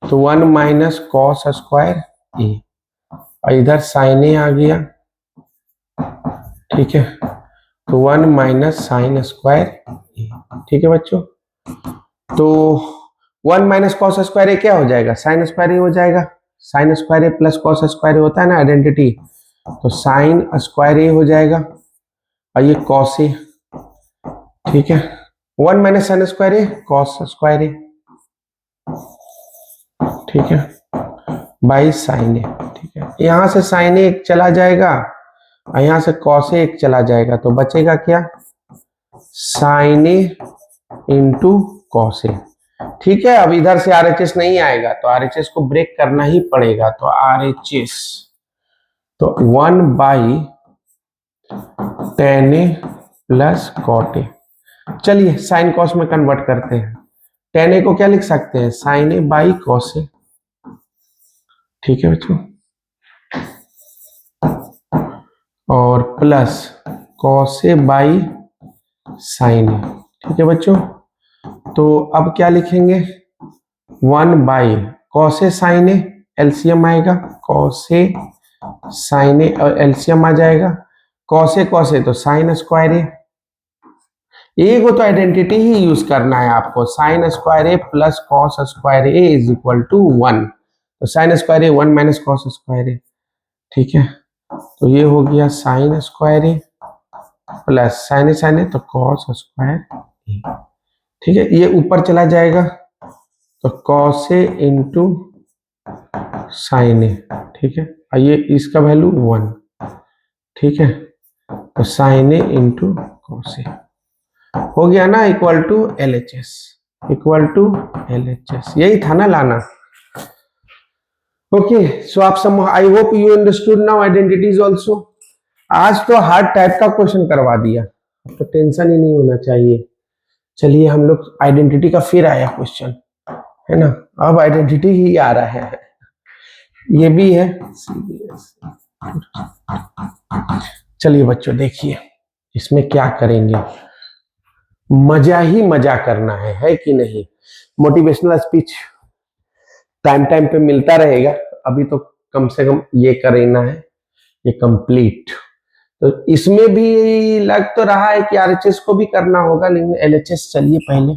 तो 1 माइनस cos स्क्वायर ए, और इधर sin ए आ गया, ठीक है। तो 1 माइनस sin स्क्वायर ए, ठीक है बच्चों। तो 1 माइनस cos स्क्वायर ए क्या हो जाएगा, sin स्क्वायर ए हो जाएगा। sin square A plus cos square ए होता है ना आइडेंटिटी, तो sin स्क्वायर ए हो जाएगा, और ये cos ए, ठीक है। 1 minus sin square A cos square A, ठीक है, बाई sin ए, ठीक है। यहां से sin ए एक चला जाएगा और यहां से cos ए एक चला जाएगा, तो बचेगा क्या, sin A into cos A, ठीक है। अब इधर से RHS नहीं आएगा तो RHS को ब्रेक करना ही पड़ेगा, तो RHS तो 1/tan ए प्लस cot ए। चलिए साइन कॉस में कन्वर्ट करते हैं, tan ए को क्या लिख सकते हैं, sin A by cos A, ठीक है बच्चों, और plus cos A by sine A. ठीक है बच्चों, तो अब क्या लिखेंगे, 1 by cos A sine A, LCM आएगा कॉस ए साइन ए और एलसीएम आ जाएगा, कॉस ए तो साइन स्क्वायर ए। ए को तो आइडेंटिटी ही यूज करना है आपको, sine square A plus cos square A is equal to 1, तो sine square A 1 minus cos square A. ठीक है, तो ये हो गया sine square A plus sine A तो कॉस स्क्वायर ए। ठीक है, ये ऊपर चला जाएगा तो cos A into sine A. ठीक है, और ये इसका वैल्यू 1। ठीक है, तो sine A into cos A हो गया ना, equal to LHS, equal to LHS, यही था ना लाना। ओके, सो आप सब, I hope you understood now identities also. आज तो हार्ड टाइप का क्वेश्चन करवा दिया, अब तो टेंशन ही नहीं होना चाहिए। चलिए हम लोग आइडेंटिटी का फिर आया क्वेश्चन, है ना, अब आइडेंटिटी ही आ रहा है, ये भी है CBSE। चलिए बच्चों देखिए इसमें क्या करेंगे, मजा ही मजा करना है कि नहीं। मोटिवेशनल स्पीच टाइम टाइम पे मिलता रहेगा, अभी तो कम से कम ये करना है, ये कंप्लीट। तो इसमें भी लग तो रहा है कि RHS को भी करना होगा, लेकिन LHS चलिए पहले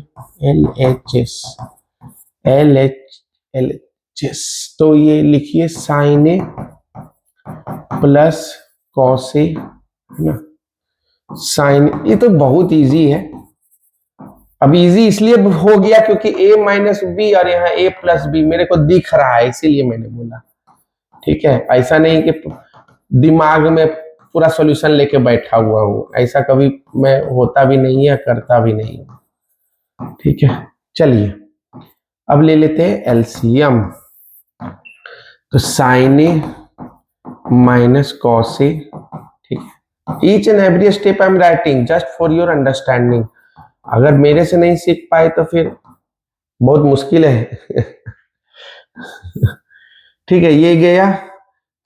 LHS, तो ये लिखिए sign A plus cos A, है ना, साइन, ये तो बहुत इजी है। अब इजी इसलिए हो गया क्योंकि a माइनस बी और यहाँ a प्लस बी मेरे को दिख रहा है, इसीलिए मैंने बोला। ठीक है, ऐसा नहीं कि दिमाग में पूरा सॉल्यूशन लेके बैठा हुआ हूँ, ऐसा कभी मैं होता भी नहीं है, करता भी नहीं हूँ। ठीक है, चलिए अब ले लेते हैं एलसीएम, तो sine A minus cos A. ठीक है, each and every step I am writing just for your understanding, अगर मेरे से नहीं सीख पाए तो फिर बहुत मुश्किल है। ठीक है, ये गया,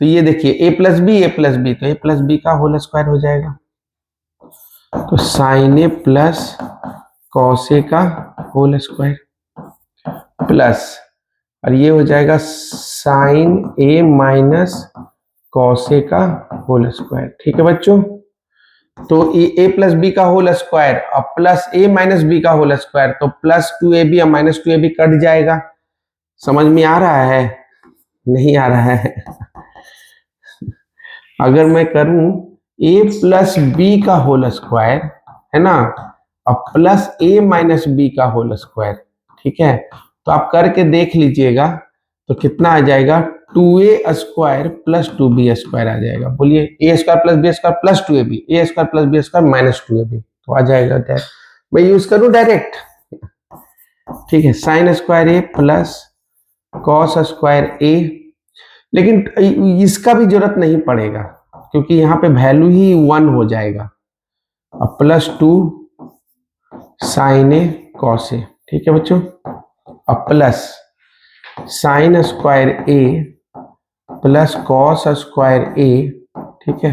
तो ये देखिए a प्लस बी तो a प्लस बी का होल स्क्वायर हो जाएगा, तो sine A plus cos A का होल स्क्वायर प्लस, और ये हो जाएगा sign A minus cos A का होल स्क्वायर। ठीक है बच्चों, तो a प्लस बी का होल स्क्वायर और प्लस a माइनस बी का होल स्क्वायर, तो प्लस 2ab और माइनस 2ab कट जाएगा। समझ में आ रहा है, नहीं आ रहा है? अगर मैं करूं a प्लस बी का होल स्क्वायर, है ना, और प्लस a माइनस बी का होल स्क्वायर, ठीक है, तो आप करके देख लीजिएगा तो कितना आ जाएगा, 2a square plus 2b square आ जाएगा। बोलिए a square plus b square plus 2ab, a square plus b square minus 2ab, तो आ जाएगा डायरेक्ट। मैं यूज करूं डायरेक्ट, ठीक है, sine square a plus cos square a, लेकिन इसका भी जरूरत नहीं पड़ेगा क्योंकि यहाँ पे वैल्यू ही 1 हो जाएगा, अब plus 2 sign A cos A. ठीक है बच्चों, अब plus sine square A plus cos square A, ठीक है,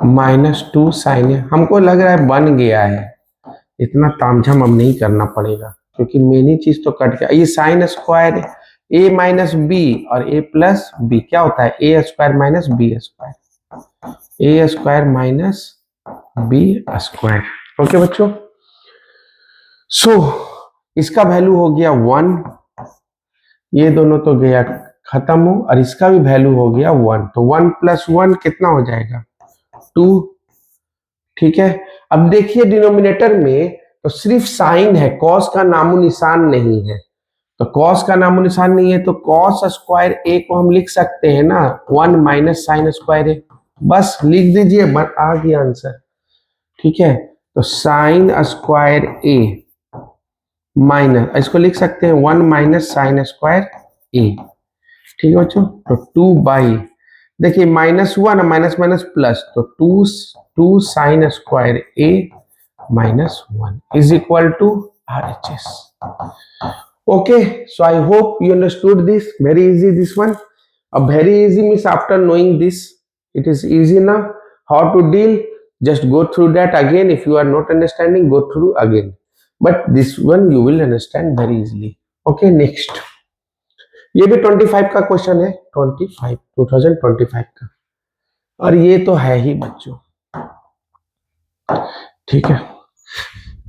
माइनस 2 साइन ए। हमको लग रहा है बन गया है, इतना तामझाम अब नहीं करना पड़ेगा क्योंकि मेन ही चीज तो कट गया। ये sine square A minus B और ए प्लस बी क्या होता है, A square minus B square, A square minus B square. Okay बच्चों, सो इसका वैल्यू हो गया 1, ये दोनों तो गया खत्म हो, और इसका भी वैल्यू हो गया 1, तो 1 प्लस 1 कितना हो जाएगा, 2। ठीक है, अब देखिए डिनोमिनेटर में तो सिर्फ साइन है, कॉस का नामो निशान नहीं है, तो कॉस का नामो निशान नहीं है तो कॉस स्क्वायर ए को हम लिख सकते हैं ना, 1 माइनस साइन स्क्वायर ए, बस लिख दीजिए, आ गया आंसर। ठीक है, तो साइन स्क्वायर ए माइनस, इसको लिख सकते हैं 1 माइनस साइन स्क्वायर ए। ठीक है बच्चों, तो 2 बाई, देखिए माइनस 1 माइनस माइनस प्लस, तो 2 sine square A minus 1 is equal to RHS। Okay, so I hope you understood this. Very easy this one. Very easy means after knowing this, it is easy now how to deal. just go through that again. If you are not understanding, go through again, but this one you will understand very easily. Okay, next, ये भी 25 का question है, 25 2025 का, और ये तो है ही बच्चों, ठीक है,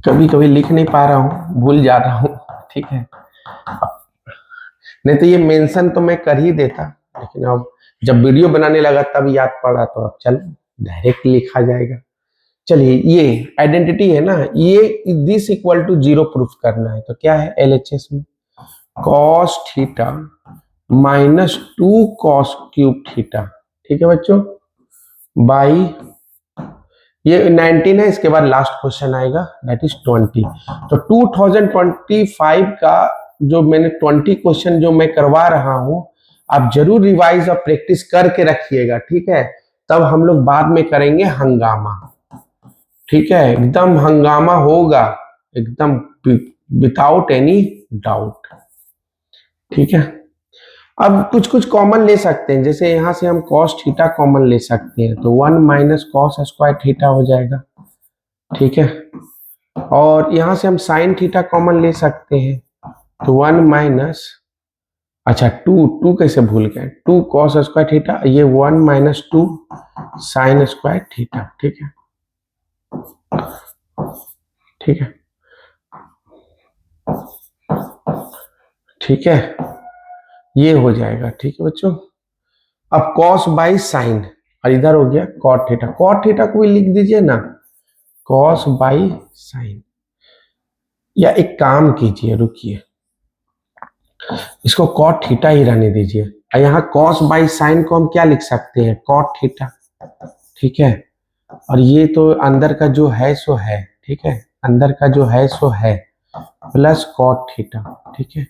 कभी कभी लिख नहीं पा रहा हूँ, भूल जा रहा हूँ, ठीक है, नहीं तो ये मेंशन तो मैं कर ही देता, लेकिन अब जब वीडियो बनाने लगा तब याद पड़ा, तो अब चल डायरेक्ट लिखा जाएगा। चलिए, ये आइडेंटिटी है ना, ये दिस इक्वल टू 0 प्रूफ करना है, तो क्या है LHS में cos theta minus 2 cos cube theta, ठीक है बच्चों, बाई ये 19 है, इसके बाद लास्ट क्वेश्चन आएगा दैट इज 20। तो 2025 का जो मैंने 20 क्वेश्चन जो मैं करवा रहा हूं, आप जरूर रिवाइज और प्रैक्टिस करके रखिएगा, ठीक है, तब हम लोग बाद में करेंगे हंगामा, ठीक है, एकदम हंगामा होगा, एकदम विदाउट एनी डाउट, ठीक है। अब कुछ कुछ कॉमन ले सकते हैं, जैसे यहां से हम cos थीटा कॉमन ले सकते हैं, तो 1 माइनस कॉस स्क्वायर थीटा हो जाएगा, ठीक है, और यहां से हम साइन थीटा कॉमन ले सकते हैं, तो 1 माइनस, अच्छा 2 कैसे भूल गए, 2 cos स्क्वायर थीटा, ये 1 माइनस 2 साइन स्क्वायर थीटा, ठीक है, ठीक है, ठीक है, ये हो जाएगा, ठीक है बच्चों। अब cos बाई साइन, और इधर हो गया cot थीटा, cot थीटा को भी लिख दीजिए ना, cos बाई साइन, या एक काम कीजिए, रुकिए, इसको cot थीटा ही रहने दीजिए, और यहाँ cos बाई साइन को हम क्या लिख सकते हैं, cot थीटा, ठीक है, और ये तो अंदर का जो है सो है, ठीक है, अंदर का जो है सो है, प्लस cot थीटा, ठीक है।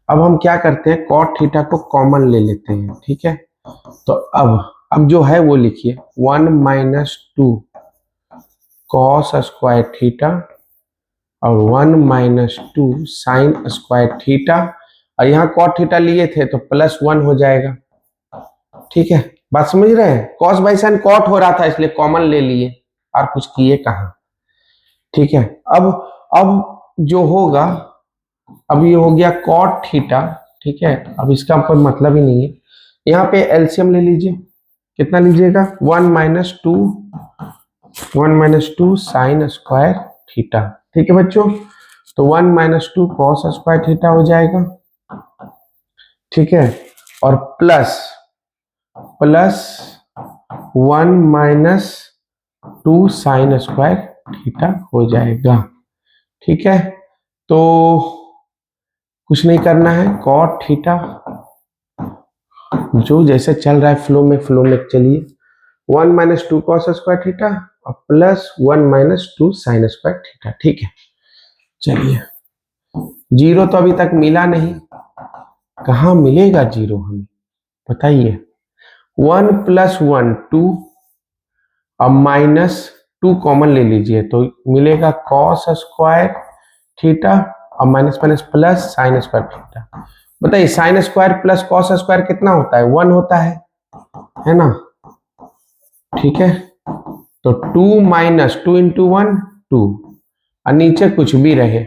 अब हम क्या करते हैं, cot थीटा को कॉमन ले लेते हैं, ठीक है, तो अब जो है वो लिखिए, 1 माइनस 2 cos स्क्वायर थीटा और 1 माइनस 2 साइन स्क्वायर थीटा, और यहाँ cot थीटा लिए थे तो प्लस 1 हो जाएगा, ठीक है, बात समझ रहे हैं, cos बाई साइन cot हो रहा था इसलिए कॉमन ले लिए, और कुछ किए कहाँ, ठीक है। अब जो होगा, अब ये हो गया cot थीटा, ठीक है, अब इसका कोई मतलब ही नहीं है, यहाँ पे एलसीएम ले लीजिए, कितना लीजिएगा, 1 माइनस 2 साइन स्क्वायर थीटा, ठीक है बच्चों, तो 1 माइनस 2 कॉस स्क्वायर थीटा हो जाएगा, ठीक है, और plus 1 minus 2 sine square theta हो जाएगा, ठीक है। तो कुछ नहीं करना है, cot थीटा जो जैसे चल रहा है फ्लो में चलिए, 1 माइनस 2 कॉस स्क्वायर थीटा और plus 1 minus 2 sine square theta, ठीक है। चलिए, जीरो तो अभी तक मिला नहीं, कहाँ मिलेगा जीरो हमें बताइए, 1 प्लस 1 2 और माइनस 2 कॉमन ले लीजिए, तो मिलेगा कॉस स्क्वायर थीटा और minus minus plus sine square theta. बताइए sine square plus cos square कितना होता है, 1 होता है ना, ठीक है, तो 2 माइनस 2 इंटू 1 2, और नीचे कुछ भी रहे,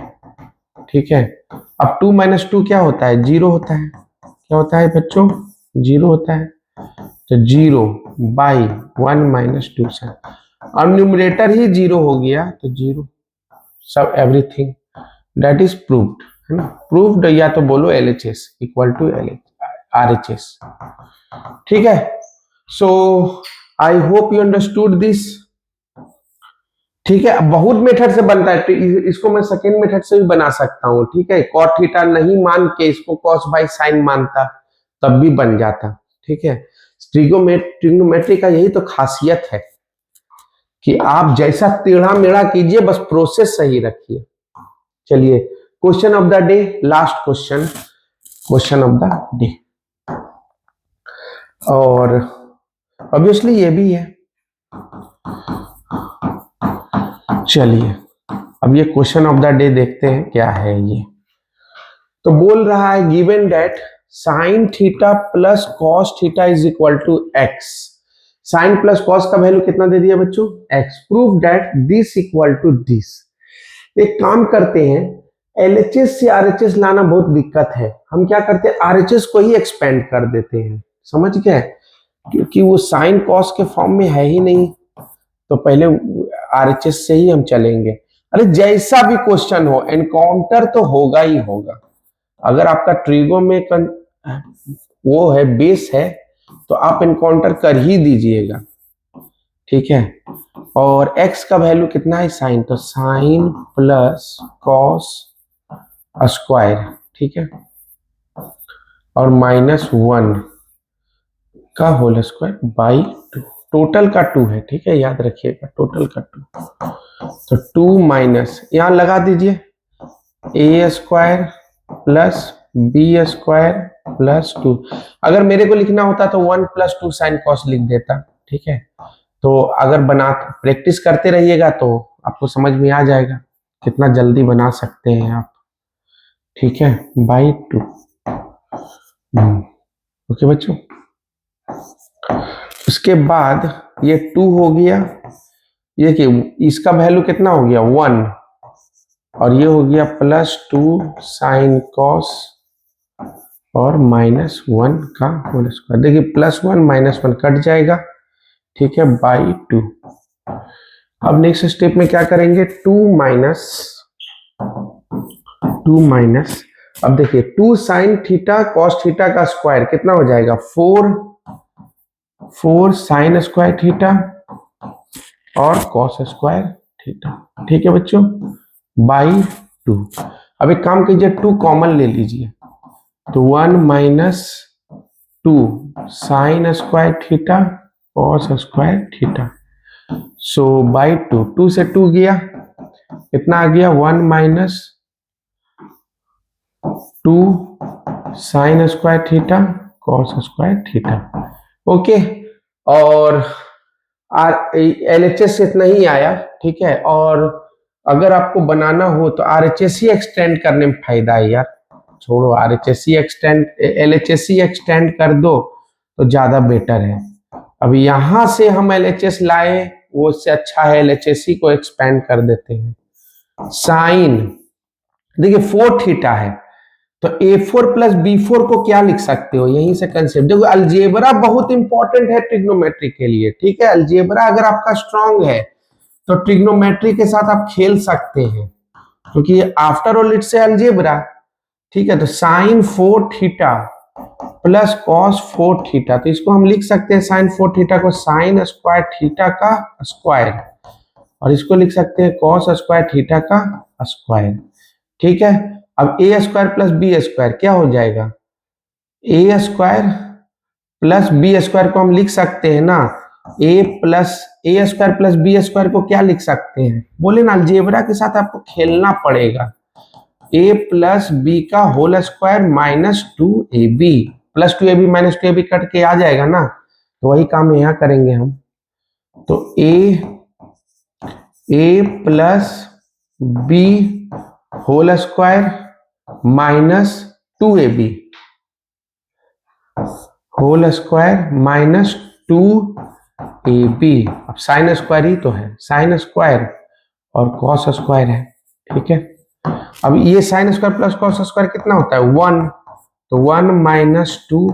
ठीक है। अब 2 माइनस 2 क्या होता है, 0 होता है, क्या होता है बच्चों, 0 होता है, तो 0 बाई 1 माइनस 2 से, और न्यूमरेटर ही 0 हो गया, तो 0 सब एवरीथिंग दैट इज प्रूव्ड, है ना, प्रूव्ड, या तो बोलो LHS इक्वल टू RHS, ठीक है। So I hope you understood this, ठीक है। बहुत मेथड से बनता है, तो इसको मैं सेकेंड मेथड से भी बना सकता हूं, ठीक है, cot थीटा नहीं मान के इसको cos बाई साइन मानता तब भी बन जाता, ठीक है। ट्रिग्नोमेट्री का यही तो खासियत है कि आप जैसा टेढ़ा मेढ़ा कीजिए, बस प्रोसेस सही रखिए। चलिए, question of the day, last question of the day, और ऑब्वियसली ये भी है। चलिए, अब ये क्वेश्चन ऑफ द डे देखते हैं क्या है ये। तो बोल रहा है given that sine theta plus cos theta is equal to x, sine plus cos का वैल्यू कितना दे दिया बच्चों, x। Prove that this equal to this. एक काम करते हैं, एलएचएस से आरएचएस लाना बहुत दिक्कत है, हम क्या करते हैं आरएचएस को ही एक्सपेंड कर देते हैं, समझ गए, क्योंकि वो साइन कॉस के फॉर्म में है ही नहीं, तो पहले आरएचएस से ही हम चलेंगे। अरे जैसा भी क्वेश्चन हो एनकाउंटर तो होगा ही होगा। अगर आपका ट्रिगो में वो है बेस है तो आप एनकाउंटर कर ही दीजिएगा, ठीक है। और x का वैल्यू कितना है साइन, तो साइन प्लस कॉस स्क्वायर, ठीक है, और -1 का होल स्क्वायर बाई 2। टोटल का 2 है, ठीक है, याद रखिएगा टोटल का 2। तो 2 माइनस यहां लगा दीजिए a square plus b square plus 2। अगर मेरे को लिखना होता तो 1 + 2 साइन कॉस लिख देता, ठीक है। तो अगर प्रैक्टिस करते रहिएगा तो आपको समझ में आ जाएगा कितना जल्दी बना सकते हैं आप, ठीक है, बाई 2। ओके बच्चों, उसके बाद ये 2 हो गया, ये कि इसका वैल्यू कितना हो गया 1, और ये हो गया +2 साइन कॉस और -1 का होल स्क्वायर। देखिए +1 -1 कट जाएगा, ठीक है, बाई 2। अब नेक्स्ट स्टेप में क्या करेंगे, 2 माइनस, अब देखिए 2 साइन थीटा कॉस थीटा का स्क्वायर कितना हो जाएगा 4 साइन स्क्वायर थीटा और कॉस स्क्वायर थीटा, ठीक है बच्चों, बाई 2। अब एक काम कीजिए 2 कॉमन ले लीजिए, तो 1 - 2 sine square theta cos square theta, so by 2। 2 से 2 गया, कितना आ गया 1 - 2 sine square theta cos square theta. Okay, और एलएचएस से इतना ही आया, ठीक है। और अगर आपको बनाना हो तो आरएचएस ही एक्सटेंड करने में फायदा है यार, छोड़ो आरएचएस ही एक्सटेंड, एलएचएस ही एक्सटेंड कर दो तो ज्यादा बेटर है। अब यहां से हम एलएचएस लाए वो उससे अच्छा है एलएचएस ही को एक्सपेंड कर देते हैं। साइन देखिए 4 थीटा है तो a4 + b4 को क्या लिख सकते हो, यहीं से कंसेप्ट देखो। अलजेब्रा बहुत इंपॉर्टेंट है ट्रिग्नोमेट्री के लिए, ठीक है। अलजेब्रा अगर आपका स्ट्रांग है तो ट्रिग्नोमेट्री के साथ आप खेल सकते हैं, क्योंकि आफ्टर ऑल इट्स अलजेब्रा, ठीक है। तो sine 4 theta plus cos 4 theta, तो इसको हम लिख सकते हैं साइन 4 थीटा को साइन स्क्वायर थीटा का स्क्वायर, और इसको लिख सकते हैं कॉस स्क्वायर थीटा का स्क्वायर, ठीक है। अब a square plus B square क्या हो जाएगा, a square plus B square को हम लिख सकते हैं ना, a square plus B square को क्या लिख सकते हैं, बोले ना अलजेब्रा के साथ आपको खेलना पड़ेगा। a + b का whole square -2ab + 2ab - 2ab cut के आ जाएगा ना, तो वही काम यहाँ करेंगे हम। तो a + b whole square -2ab whole square -2ab। अब साइन स्क्वायर ही तो है, साइन स्क्वायर और कॉस स्क्वायर है, ठीक है। अब ये sine square plus cos square कितना होता है 1, तो 1 - 2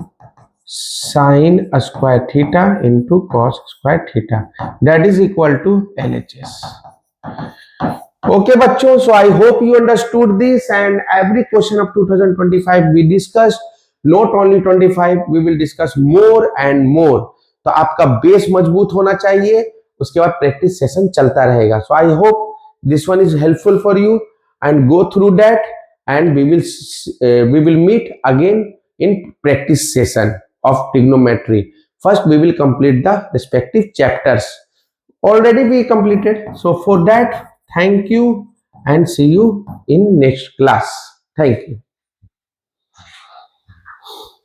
sine square theta into cos square theta, that is equal to LHS। Okay बच्चों, so I hope you understood this, and every question of 2025 we discussed, not only 25, we will discuss more and more। तो आपका base मजबूत होना चाहिए, उसके बाद practice session चलता रहेगा। So I hope this one is helpful for you, and go through that, and we will meet again in practice session of trigonometry. First we will complete the respective chapters, already we completed, so for that thank you and see you in next class. Thank you.